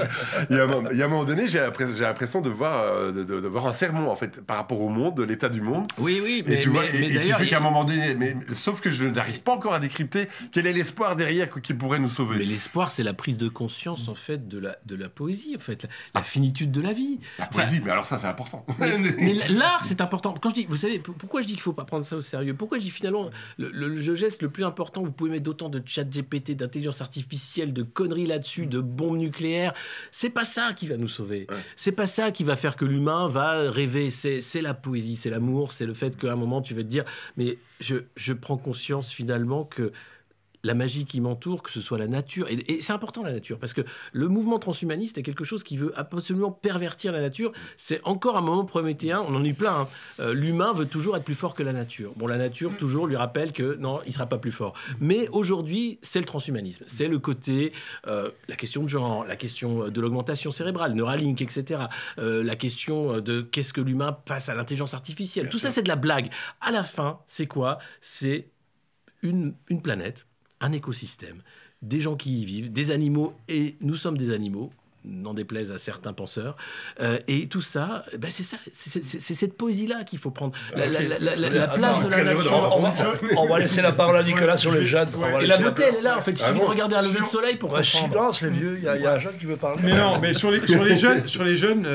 Il y a un moment donné, j'ai l'impression de voir un sermon, en fait, par rapport au monde, de l'état du monde. Oui, mais d'ailleurs... qui fait qu'à un moment donné... sauf que je n'arrive pas encore à décrypter quel est l'espoir derrière qui pourrait nous sauver. Mais l'espoir, c'est la prise de conscience, en fait, de la poésie, en fait, la finitude de la vie. La poésie, mais alors ça, c'est important. Mais l'art, c'est important. Quand je dis... Vous savez, pourquoi je dis qu'il ne faut pas prendre ça au sérieux? Pourquoi je dis finalement, le geste le plus important, vous pouvez mettre d'autant de chat GPT, d'intelligence artificielle, de conneries là-dessus, de bombes nucléaires. C'est pas ça qui va nous sauver. Ouais. C'est pas ça qui va faire que l'humain va rêver. C'est la poésie, c'est l'amour, c'est le fait qu'à un moment, tu vas te dire, mais je prends conscience finalement que la magie qui m'entoure, que ce soit la nature. Et c'est important, la nature, parce que le mouvement transhumaniste est quelque chose qui veut absolument pervertir la nature. C'est encore un moment prométhéen, on en est plein. L'humain veut toujours être plus fort que la nature. Bon, la nature, toujours, lui rappelle que non, il ne sera pas plus fort. Mais aujourd'hui, c'est le transhumanisme. C'est le côté, la question de genre, la question de l'augmentation cérébrale, Neuralink, etc. La question de qu'est-ce que l'humain passe à l'intelligence artificielle. Tout ça, c'est de la blague. À la fin, c'est quoi? C'est une planète, un écosystème, des gens qui y vivent, des animaux, et nous sommes des animaux, n'en déplaise à certains penseurs, et tout ça, c'est ça, c'est cette poésie-là qu'il faut prendre, la place de la nature. On va laisser la parole à Nicolas sur les jeunes. Et la beauté, elle est là, en fait, il suffit de regarder un lever de soleil pour comprendre. Silence, les vieux, il y a un jeune qui veut parler. Mais non, mais sur les jeunes,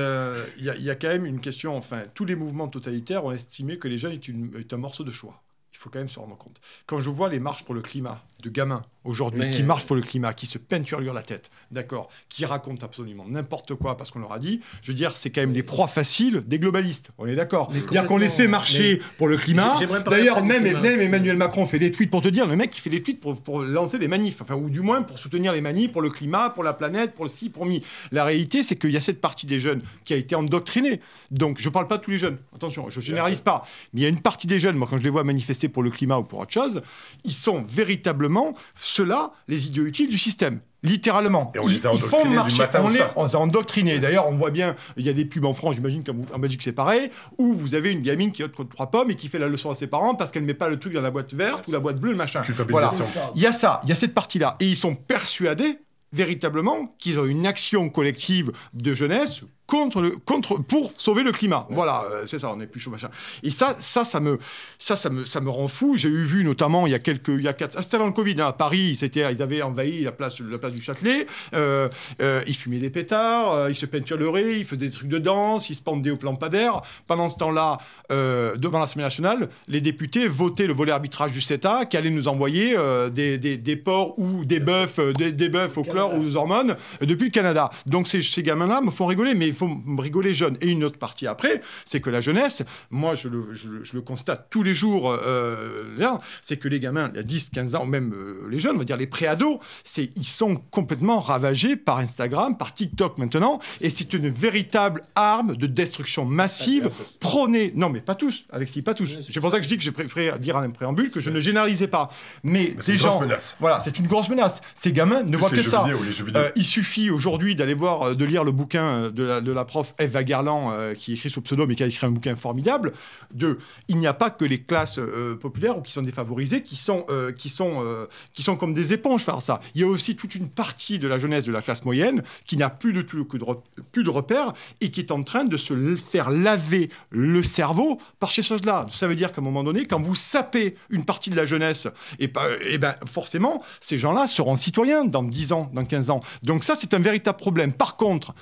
il y a quand même une question, enfin, tous les mouvements totalitaires ont estimé que les jeunes est un morceau de choix. Il faut quand même se rendre compte. Quand je vois les marches pour le climat de gamins aujourd'hui qui marchent pour le climat, qui se peinturent la tête, d'accord, qui racontent absolument n'importe quoi parce qu'on leur a dit, je veux dire, c'est quand même les proies faciles des globalistes. On est d'accord. C'est-à-dire qu'on les fait marcher pour le climat. D'ailleurs, même Emmanuel Macron fait des tweets pour te dire, le mec qui fait des tweets pour lancer des manifs, enfin, ou du moins pour soutenir les manifs, pour le climat, pour la planète, pour le ci, pour mi. La réalité, c'est qu'il y a cette partie des jeunes qui a été endoctrinée. Donc, je ne parle pas de tous les jeunes. Attention, je ne généralise pas. Mais il y a une partie des jeunes, moi, quand je les vois manifester pour le climat ou pour autre chose, ils sont véritablement ceux-là, les idiots utiles du système. Littéralement. Et on les a endoctrinés du matin au soir. On les a endoctrinés. D'ailleurs, on voit bien, il y a des pubs en France, j'imagine qu'en Belgique c'est pareil, où vous avez une gamine qui ôte 3 pommes et qui fait la leçon à ses parents parce qu'elle ne met pas le truc dans la boîte verte ou la boîte bleue, machin. Voilà. Il y a ça, il y a cette partie-là. Et ils sont persuadés, véritablement, qu'ils ont une action collective de jeunesse pour sauver le climat. Voilà, c'est ça, on n'est plus chaud, machin. Et ça me rend fou. J'ai vu notamment il y a 4, c'était avant le Covid, à Paris, ils avaient envahi la place du Châtelet. Ils fumaient des pétards, ils se peintureraient, ils faisaient des trucs de danse, ils se pendaient aux lampadaires. Pendant ce temps-là, devant l'Assemblée nationale, les députés votaient le volet arbitrage du CETA qui allait nous envoyer des porcs ou des bœufs au chlore ou aux hormones depuis le Canada. Donc ces gamins-là me font rigoler, mais il faut me rigoler jeune. Et une autre partie après, c'est que la jeunesse, moi je le constate tous les jours, c'est que les gamins, il y a 10, 15 ans, même les jeunes, on va dire les pré-ados, ils sont complètement ravagés par Instagram, par TikTok maintenant, et c'est une véritable arme de destruction massive prônée. Non, mais pas tous, Alexis, pas tous. C'est pour ça que je dis que j'ai préféré dire en préambule que je ne généralisais pas. Mais des gens... Voilà, c'est une grosse menace. Ces gamins ne voient que ça. Il suffit aujourd'hui d'aller voir, de lire le bouquin de la prof Eva Garland, qui écrit sous pseudo, mais qui a écrit un bouquin formidable, il n'y a pas que les classes populaires ou qui sont défavorisées, qui sont comme des éponges faire ça. Il y a aussi toute une partie de la jeunesse de la classe moyenne qui n'a plus de repères et qui est en train de se faire laver le cerveau par ces choses-là. Ça veut dire qu'à un moment donné, quand vous sapez une partie de la jeunesse, forcément, ces gens-là seront citoyens dans 10 ans, dans 15 ans. Donc ça, c'est un véritable problème. Par contre,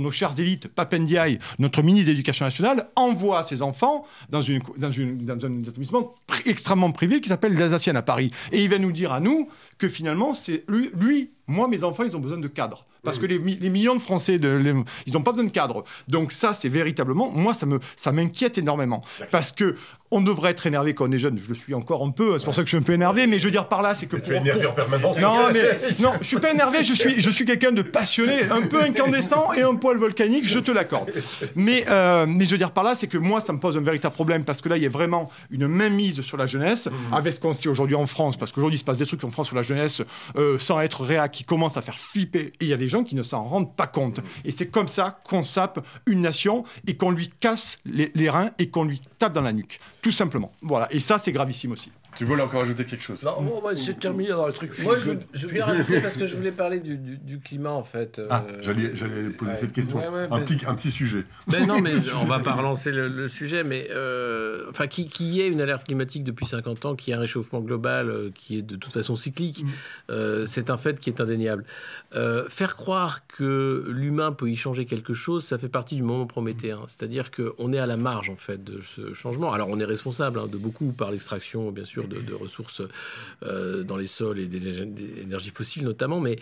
nos chères élites, Pap Ndiaye, notre ministre de l'Éducation nationale, envoie ses enfants dans un établissement extrêmêmement privé qui s'appelle l'Alsacienne à Paris. Et il va nous dire à nous que finalement, c'est moi, mes enfants, ils ont besoin de cadres. Parce que les millions de Français, ils n'ont pas besoin de cadre. Donc ça, c'est véritablement... Moi, ça m'inquiète énormément. Parce que on devrait être énervé quand on est jeune. Je le suis encore un peu. C'est pour ça que je suis un peu énervé. Mais je veux dire par là, c'est que... Tu es énervé en permanence. Non, je suis pas énervé. Je suis quelqu'un de passionné, un peu incandescent et un poil volcanique. Je te l'accorde. Mais je veux dire par là, c'est que moi, ça me pose un véritable problème. Parce que là, il y a vraiment une mainmise sur la jeunesse. Avec ce qu'on sait aujourd'hui en France. Parce qu'aujourd'hui, il se passe des trucs en France sur la jeunesse sans être réac qui commencent à faire flipper. Et il y a des gens qui ne s'en rendent pas compte. Et c'est comme ça qu'on sape une nation et qu'on lui casse les reins et qu'on lui tape dans la nuque. Tout simplement. Voilà. Et ça, c'est gravissime aussi. Tu voulais encore ajouter quelque chose? Non, on va essayer de terminer dans le truc. Moi, je voulais rajouter parce que je voulais parler du climat, en fait. J'allais poser cette question. Un petit sujet. Ben non, mais on va pas relancer le sujet, mais qu'il y ait une alerte climatique depuis 50 ans, qu'il y ait un réchauffement global qui est de toute façon cyclique, c'est un fait qui est indéniable. Faire croire que l'humain peut y changer quelque chose, ça fait partie du moment prométhéen. C'est-à-dire qu'on est à la marge, en fait, de ce changement. Alors, on est responsable de beaucoup par l'extraction, bien sûr, coupures de ressources dans les sols et des énergies fossiles notamment, mais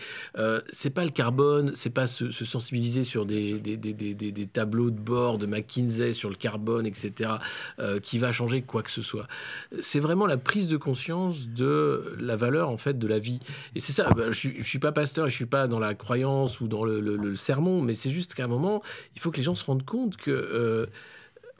c'est pas le carbone, c'est pas se sensibiliser sur des tableaux de bord de McKinsey sur le carbone, etc., qui va changer quoi que ce soit. C'est vraiment la prise de conscience de la valeur en fait de la vie. Et c'est ça. Je suis pas pasteur et je suis pas dans la croyance ou dans le sermon, mais c'est juste qu'à un moment, il faut que les gens se rendent compte que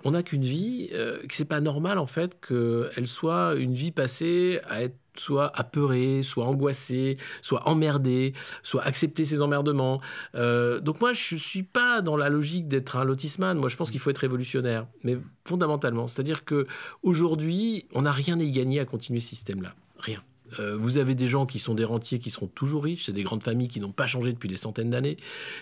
on n'a qu'une vie, que c'est pas normal en fait qu'elle soit une vie passée à être soit apeurée, soit angoissée, soit emmerdée, soit accepter ses emmerdements. Donc moi, je suis pas dans la logique d'être un lotisman. Moi, je pense qu'il faut être révolutionnaire, mais fondamentalement. C'est-à-dire qu'aujourd'hui, on n'a rien à y gagner à continuer ce système-là. Rien. Vous avez des gens qui sont des rentiers qui seront toujours riches, c'est des grandes familles qui n'ont pas changé depuis des centaines d'années,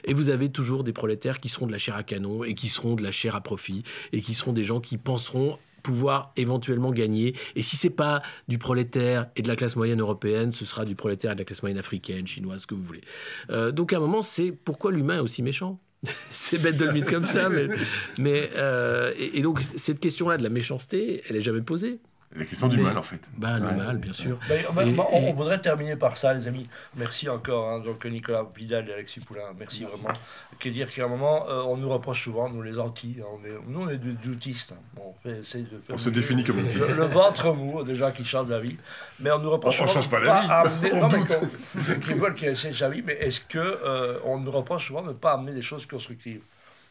et vous avez toujours des prolétaires qui seront de la chair à canon et qui seront de la chair à profit, et qui seront des gens qui penseront pouvoir éventuellement gagner. Et si c'est pas du prolétaire et de la classe moyenne européenne, ce sera du prolétaire et de la classe moyenne africaine, chinoise, ce que vous voulez. Donc à un moment, c'est pourquoi l'humain est aussi méchant. C'est bête de le mettre comme ça, et donc cette question-là de la méchanceté, elle est jamais posée. La question du mal, en fait. Le mal, bien sûr. On voudrait terminer par ça, les amis. Merci encore, donc Nicolas Vidal et Alexis Poulain. Merci vraiment. Qu'est dire qu'à un moment, on nous reproche souvent, nous les antis, nous on est des autistes. On se définit comme autiste. Le ventre mou, déjà, qui change la vie. Mais on nous reproche on ne change pas la vie. Qui veulent qu'ils essaient sa vie, mais est-ce qu'on nous reproche souvent de ne pas amener des choses constructives?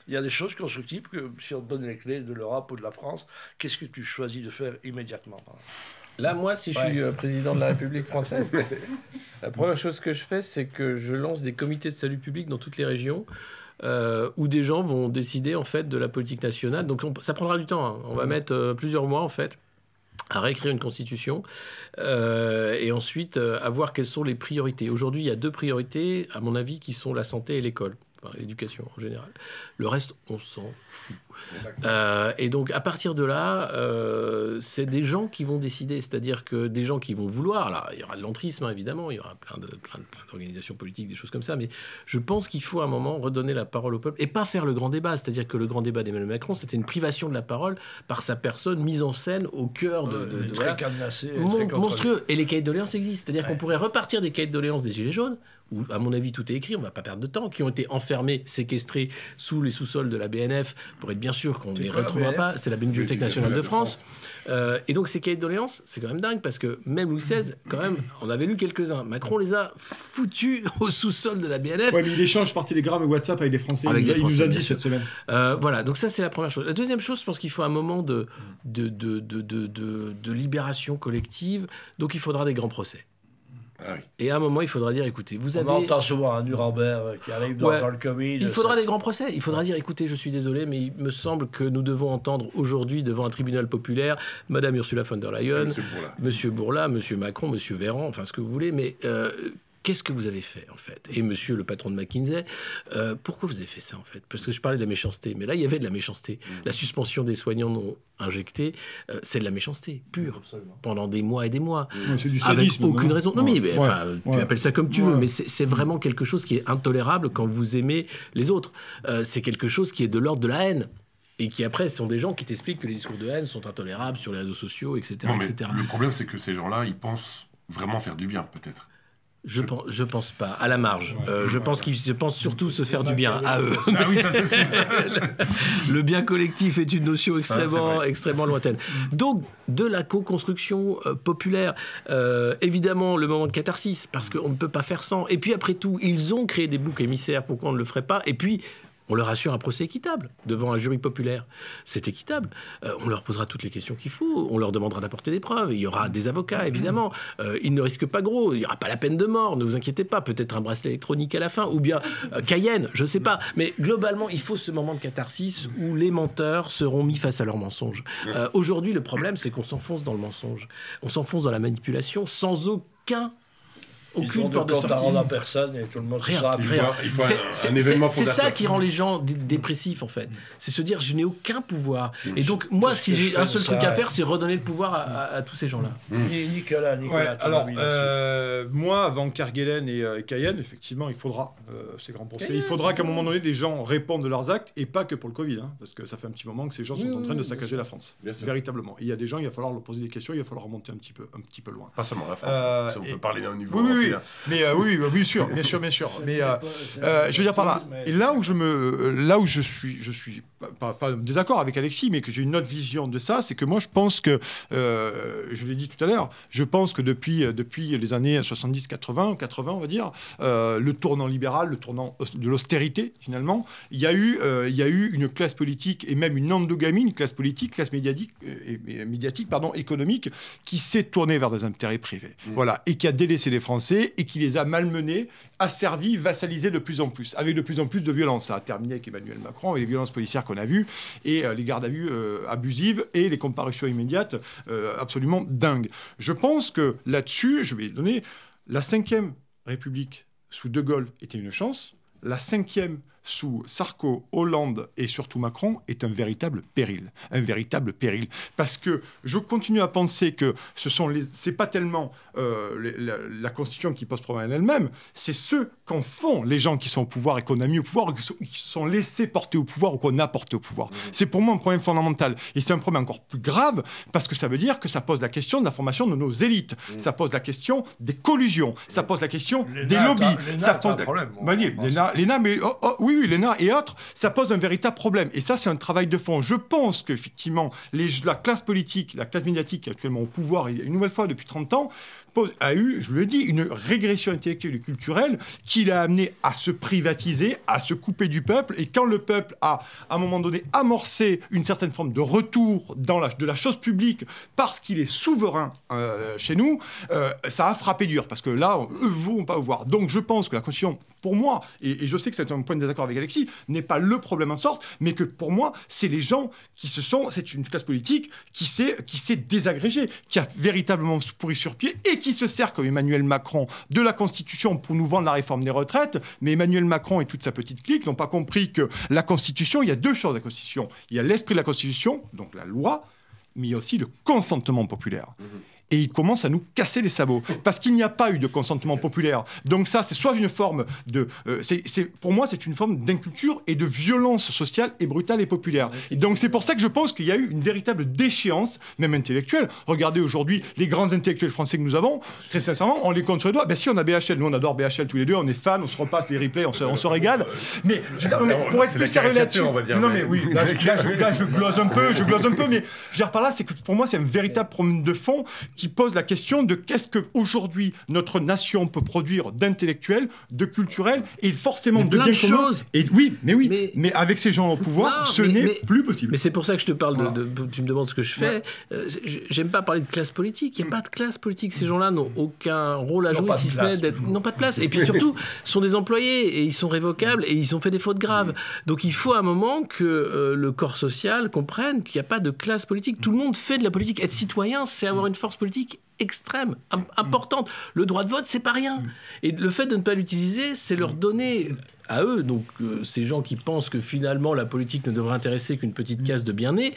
Il y a des choses constructives que, si on te donne les clés de l'Europe ou de la France, qu'est-ce que tu choisis de faire immédiatement? Là, moi, si je suis président de la République française, la première chose que je fais, c'est que je lance des comités de salut public dans toutes les régions où des gens vont décider, en fait, de la politique nationale. Donc, ça prendra du temps. Hein. On va mettre plusieurs mois, en fait, à réécrire une constitution et ensuite à voir quelles sont les priorités. Aujourd'hui, il y a 2 priorités, à mon avis, qui sont la santé et l'école. Enfin, l'éducation en général. Le reste, on s'en fout. Et donc, à partir de là, c'est des gens qui vont décider, c'est-à-dire que des gens qui vont vouloir, là, il y aura de l'entrisme, hein, évidemment, il y aura plein d'organisations politiques, des choses comme ça, mais je pense qu'il faut à un moment redonner la parole au peuple et pas faire le grand débat, c'est-à-dire que le grand débat d'Emmanuel Macron, c'était une privation de la parole par sa personne mise en scène au cœur de très cadenassé, monstrueux. Et les cahiers de doléances existent, c'est-à-dire qu'on pourrait repartir des cahiers de doléances des Gilets jaunes, où, à mon avis, tout est écrit, on ne va pas perdre de temps, qui ont été enfermés, séquestrés sous les sous-sols de la BNF, pour être bien sûr qu'on ne les retrouvera pas. C'est la Bibliothèque nationale de France. Et donc, ces cahiers de doléances, c'est quand même dingue, parce que même Louis XVI, quand même, on avait lu quelques-uns. Macron les a foutus au sous-sol de la BNF. Ouais, mais il échange par télégramme et WhatsApp avec des Français. Il nous a dit cette semaine. Voilà, donc ça, c'est la première chose. La deuxième chose, je pense qu'il faut un moment de libération collective. Donc, il faudra des grands procès. Ah oui. Et à un moment, il faudra dire, écoutez, vous avez... On entend souvent un Nuremberg qui arrive dans le Covid. Il faudra des grands procès. Il faudra dire, écoutez, je suis désolé, mais il me semble que nous devons entendre aujourd'hui, devant un tribunal populaire, Madame Ursula von der Leyen, Monsieur Bourla, Monsieur Macron, Monsieur Véran, enfin ce que vous voulez, mais... qu'est-ce que vous avez fait, en fait? Et monsieur le patron de McKinsey, pourquoi vous avez fait ça, en fait? Parce que je parlais de la méchanceté, mais là, il y avait de la méchanceté. La suspension des soignants non injectés, c'est de la méchanceté pure, pendant des mois et des mois. C'est du sadisme. Avec aucune raison. Non, mais tu appelles ça comme tu veux, mais c'est vraiment quelque chose qui est intolérable quand vous aimez les autres. C'est quelque chose qui est de l'ordre de la haine. Et qui, après, sont des gens qui t'expliquent que les discours de haine sont intolérables sur les réseaux sociaux, etc. Non, mais etc. Le problème, c'est que ces gens-là, ils pensent vraiment faire du bien, peut-être. Je pense pas, à la marge. Je pense qu'ils pensent surtout se faire du bien à eux. Ah oui, ça c'est sûr. Le bien collectif est une notion extrêmement lointaine. Donc, de la co-construction populaire. Évidemment, le moment de catharsis, parce qu'on ne peut pas faire sans. Et puis, après tout, ils ont créé des boucs émissaires, pourquoi on ne le ferait pas? Et puis... on leur assure un procès équitable devant un jury populaire. C'est équitable. On leur posera toutes les questions qu'il faut. On leur demandera d'apporter des preuves. Il y aura des avocats, évidemment. Ils ne risquent pas gros. Il n'y aura pas la peine de mort. Ne vous inquiétez pas. Peut-être un bracelet électronique à la fin. Ou bien Cayenne. Je ne sais pas. Mais globalement, il faut ce moment de catharsis où les menteurs seront mis face à leurs mensonges. Aujourd'hui, le problème, c'est qu'on s'enfonce dans le mensonge. On s'enfonce dans la manipulation sans aucune porte de sortie. À personne et tout le monde Rien, sera rien. Il faut un événement C'est ça fondateur. qui rend les gens dépressifs en fait. C'est se dire je n'ai aucun pouvoir. Et donc moi si j'ai un seul truc à faire, c'est redonner le pouvoir à tous ces gens-là. Nicolas, Ouais, alors, ton avis là-dessus. moi, avant Kerguelen et Cayenne, effectivement, il faudra, c'est grand pensée, il faudra qu'à un moment donné, des gens répondent de leurs actes, et pas que pour le Covid, hein, parce que ça fait un petit moment que ces gens sont en train de saccager la France, Bien sûr. véritablement. Et il y a des gens, il va falloir leur poser des questions, il va falloir remonter un petit peu loin. Pas seulement la France, si on peut parler d'un niveau Oui, européen. mais oui, bien sûr. Mais je veux dire par là, et là où je suis pas en désaccord avec Alexis, mais que j'ai une autre vision de ça, c'est que moi je pense que, je l'ai dit tout à l'heure, je pense que depuis les années 70-80, on va dire, le tournant libéral, le tournant de l'austérité finalement, il y a eu une classe politique et même une endogamie, une classe politique, classe médiatique, économique, qui s'est tournée vers des intérêts privés, voilà, et qui a délaissé les Français et qui les a malmenés, asservis, vassalisés de plus en plus, avec de plus en plus de violence. Ça a terminé avec Emmanuel Macron et les violences policières qu'on a vues et les gardes à vue abusives et les comparutions immédiates absolument dingues. Je pense que là-dessus, je vais donner la 5e République sous De Gaulle était une chance, la 5e sous Sarko, Hollande et surtout Macron est un véritable péril. Parce que je continue à penser que c'est pas tellement la Constitution qui pose problème elle-même, c'est ce qu'en font les gens qui sont au pouvoir et qu'on a mis au pouvoir, ou qui sont laissés porter au pouvoir ou qu'on a porté au pouvoir. C'est pour moi un problème fondamental. Et c'est un problème encore plus grave parce que ça veut dire que ça pose la question de la formation de nos élites. Ça pose la question des collusions. Ça pose la question des lobbies. Ça pose un problème. L'ENA, mais oui, l'ENA et autres, ça pose un véritable problème. Et ça, c'est un travail de fond. Je pense qu'effectivement, la classe politique, la classe médiatique qui est actuellement au pouvoir, une nouvelle fois depuis 30 ans, a eu, je le dis, une régression intellectuelle et culturelle qui l'a amené à se privatiser, à se couper du peuple. Et quand le peuple a, à un moment donné, amorcé une certaine forme de retour de la chose publique parce qu'il est souverain chez nous, ça a frappé dur. Parce que là, eux ne vont pas voir. Donc je pense que la Constitution, pour moi, et je sais que c'est un point de désaccord avec Alexis, n'est pas le problème en sorte, mais que pour moi, c'est les gens c'est une classe politique qui s'est désagrégée, qui a véritablement pourri sur pied et qui se sert, comme Emmanuel Macron, de la Constitution pour nous vendre la réforme des retraites. Mais Emmanuel Macron et toute sa petite clique n'ont pas compris que la Constitution, il y a deux choses à la Constitution. Il y a l'esprit de la Constitution, donc la loi, mais il y a aussi le consentement populaire. Et il commence à nous casser les sabots. Parce qu'il n'y a pas eu de consentement populaire. Donc ça, c'est soit une forme de... pour moi, c'est une forme d'inculture et de violence sociale et brutale et populaire. Et donc c'est pour ça que je pense qu'il y a eu une véritable déchéance, même intellectuelle. Regardez aujourd'hui les grands intellectuels français que nous avons, très sincèrement, on les compte sur les doigts. Ben si, on a BHL, nous on adore BHL tous les deux, on est fans, on se repasse les replays, on se régale. Mais pour être plus sérieux là-dessus... Non mais oui, là je glose un peu, mais je veux dire par là, c'est que pour moi, c'est un véritable problème de fond qui pose la question de qu'est-ce qu'aujourd'hui notre nation peut produire d'intellectuel, de culturel et forcément de bien commun. Et mais avec ces gens au pouvoir, ce n'est plus possible. Mais c'est pour ça que je te parle tu me demandes ce que je fais. J'aime pas parler de classe politique. Il n'y a pas de classe politique. Ces gens-là n'ont aucun rôle à jouer si ce n'est d'être... Ils n'ont pas de place. Et puis surtout, sont des employés et ils sont révocables et ils ont fait des fautes graves. Donc il faut à un moment que le corps social comprenne qu'il n'y a pas de classe politique. Tout le monde fait de la politique. Être citoyen, c'est avoir une force politique extrême, importante. Le droit de vote, c'est pas rien. Et le fait de ne pas l'utiliser, c'est leur donner à eux, donc ces gens qui pensent que finalement la politique ne devrait intéresser qu'une petite caste de bien-nés,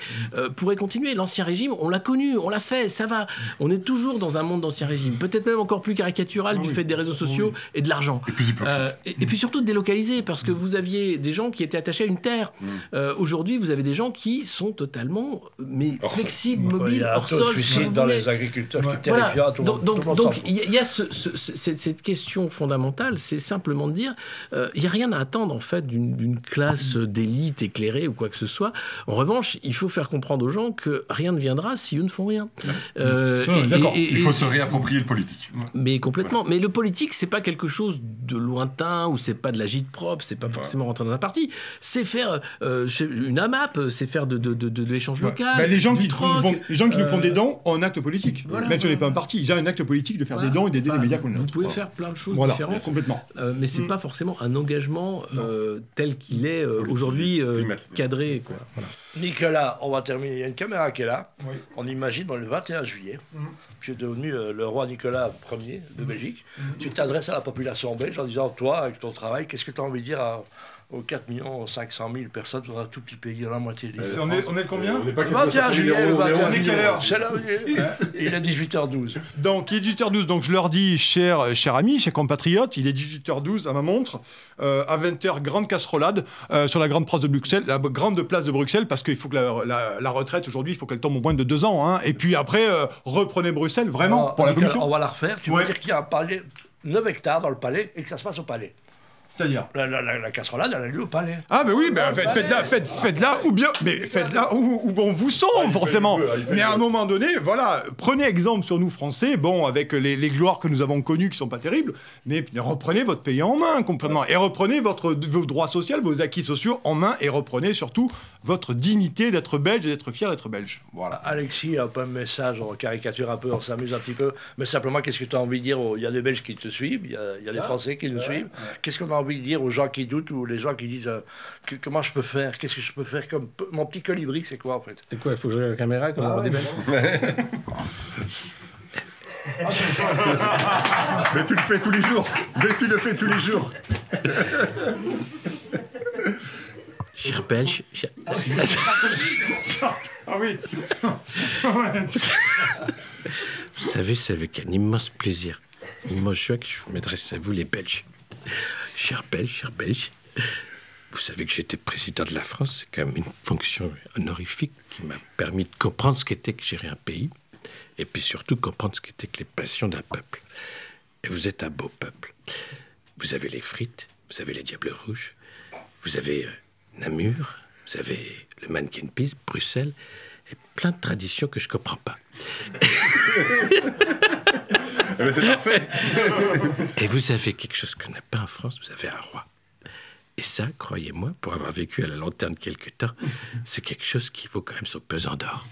pourraient continuer. L'ancien régime, on l'a connu, on l'a fait, ça va. On est toujours dans un monde d'ancien régime, peut-être même encore plus caricatural du fait des réseaux sociaux et de l'argent. Et puis surtout délocalisé, parce que vous aviez des gens qui étaient attachés à une terre. Aujourd'hui, vous avez des gens qui sont totalement flexibles, mobiles, hors sol. Suicide dans les agriculteurs qui voilà. Donc il y a cette question fondamentale, c'est simplement de dire, il n'y a rien à attendre en fait d'une classe d'élite éclairée ou quoi que ce soit. En revanche, il faut faire comprendre aux gens que rien ne viendra si eux ne font rien. D'accord. Il faut se réapproprier le politique. Mais complètement. Voilà. Mais le politique, c'est pas quelque chose de lointain ou c'est pas de l'agite-propre, c'est pas forcément rentrer dans un parti. C'est faire une AMAP, c'est faire de l'échange local. Les gens qui nous font des dons ont un acte politique. Voilà. Même si on n'est pas un parti, ils ont un acte politique de faire des dons et d'aider les médias qu'on a. Vous pouvez faire plein de choses différentes. Complètement. Mais c'est pas forcément un engagement l'engagement tel qu'il est aujourd'hui cadré. Quoi. Voilà. Nicolas, on va terminer. Il y a une caméra qui est là. Oui. On imagine dans le 21 juillet, tu es devenu le roi Nicolas Ier de Belgique. Tu t'adresses à la population belge en disant, toi, avec ton travail, qu'est-ce que tu as envie de dire aux 4 500 000 personnes dans un tout petit pays, dans la moitié des On est de combien? On n'est pas Le 21 juillet, le 21 quelle heure? Il est 18h12. Donc, il est 18h12. Donc, je leur dis, chers amis, chers compatriotes, il est 18h12 à ma montre. À 20h, grande casserolade sur la grande place de Bruxelles, la grande place de Bruxelles, parce qu'il faut que la retraite, aujourd'hui, il faut qu'elle tombe au moins de 2 ans. Hein. Et puis après, reprenez Bruxelles, vraiment, pour la Nicolas, commission. on va la refaire. Tu veux dire qu'il y a un palais, 9 hectares dans le palais, et que ça se passe au palais. C'est-à-dire la casserolade, elle a lieu au palais. Ah, mais oui, mais faites-la, ou bien, mais faites-la où on vous sent, forcément. Mais à un moment donné, voilà, prenez exemple sur nous, Français, bon, avec les gloires que nous avons connues qui sont pas terribles, mais reprenez votre pays en main, complètement. Et reprenez vos droits sociaux, vos acquis sociaux en main, et reprenez surtout votre dignité d'être belge et d'être fier d'être belge. Voilà. Alexis, un peu un message, on caricature un peu, on s'amuse un petit peu, mais simplement, qu'est-ce que tu as envie de dire? Il y a des Belges qui te suivent, il y a des Français qui nous suivent. Qu'est-ce qu'on a envie de dire aux gens qui doutent ou les gens qui disent comment je peux faire? Qu'est-ce que je peux faire comme mon petit colibri? C'est quoi en fait? C'est quoi? Il faut jouer à la caméra comme on voit des Belges. Mais tu le fais tous les jours. Mais tu le fais tous les jours. Cher Belge, Ah oui. vous savez, c'est avec un immense plaisir, une immense joie que je m'adresse à vous, les Belges. Cher Belge, vous savez que j'étais président de la France, c'est quand même une fonction honorifique qui m'a permis de comprendre ce qu'était que gérer un pays, et puis surtout comprendre ce qu'était que les passions d'un peuple. Et vous êtes un beau peuple. Vous avez les frites, vous avez les Diables Rouges, vous avez Namur, vous avez le Mannequin Peace, Bruxelles, et plein de traditions que je ne comprends pas. Mais c'est parfait. Et vous avez quelque chose qu'on n'a pas en France, vous avez un roi. Et ça, croyez-moi, pour avoir vécu à la lanterne quelque temps, c'est quelque chose qui vaut quand même son pesant d'or.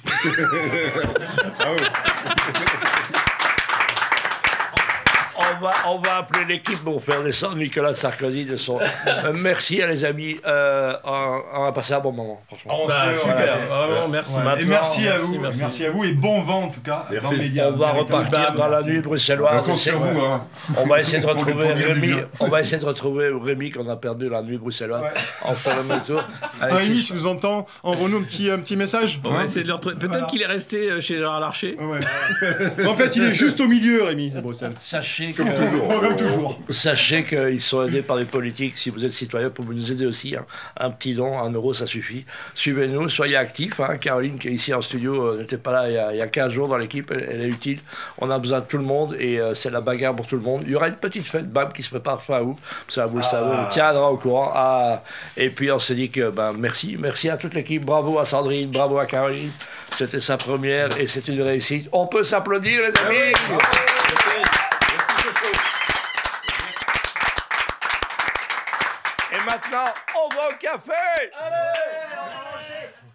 Ah oui. On va appeler l'équipe pour faire descendre Nicolas Sarkozy de son... merci les amis, on a passé un bon moment, franchement. Super, vraiment, merci. Et merci à vous et bon vent en tout cas. Merci. Dans les médias. On va repartir dans la nuit bruxelloise. On compte sur vous, hein. On va essayer de retrouver pour dire du Rémi. bien. On va essayer de retrouver Rémi qu'on a perdu la nuit bruxelloise. On fait le même tour. Rémi, si nous entend, envoie-nous un petit message. On va essayer de le retrouver. Peut-être qu'il est resté chez Gérard Larcher. Ouais. En fait, il est juste au milieu, Rémi, à Bruxelles. Sachez que... Comme toujours. Sachez qu'ils sont aidés par les politiques. Si vous êtes citoyen, vous pouvez nous aider aussi. Hein. Un petit don, 1 euro, ça suffit. Suivez-nous, soyez actifs. Hein. Caroline, qui est ici en studio, n'était pas là il y a 15 jours dans l'équipe. Elle est utile. On a besoin de tout le monde et c'est la bagarre pour tout le monde. Il y aura une petite fête BAM qui se prépare fin août. Ça, vous le savez, on tiendra au courant. Et puis on s'est dit que merci à toute l'équipe. Bravo à Sandrine, bravo à Caroline. C'était sa première et c'est une réussite. On peut s'applaudir, les amis. Et maintenant, on va au café. Allez.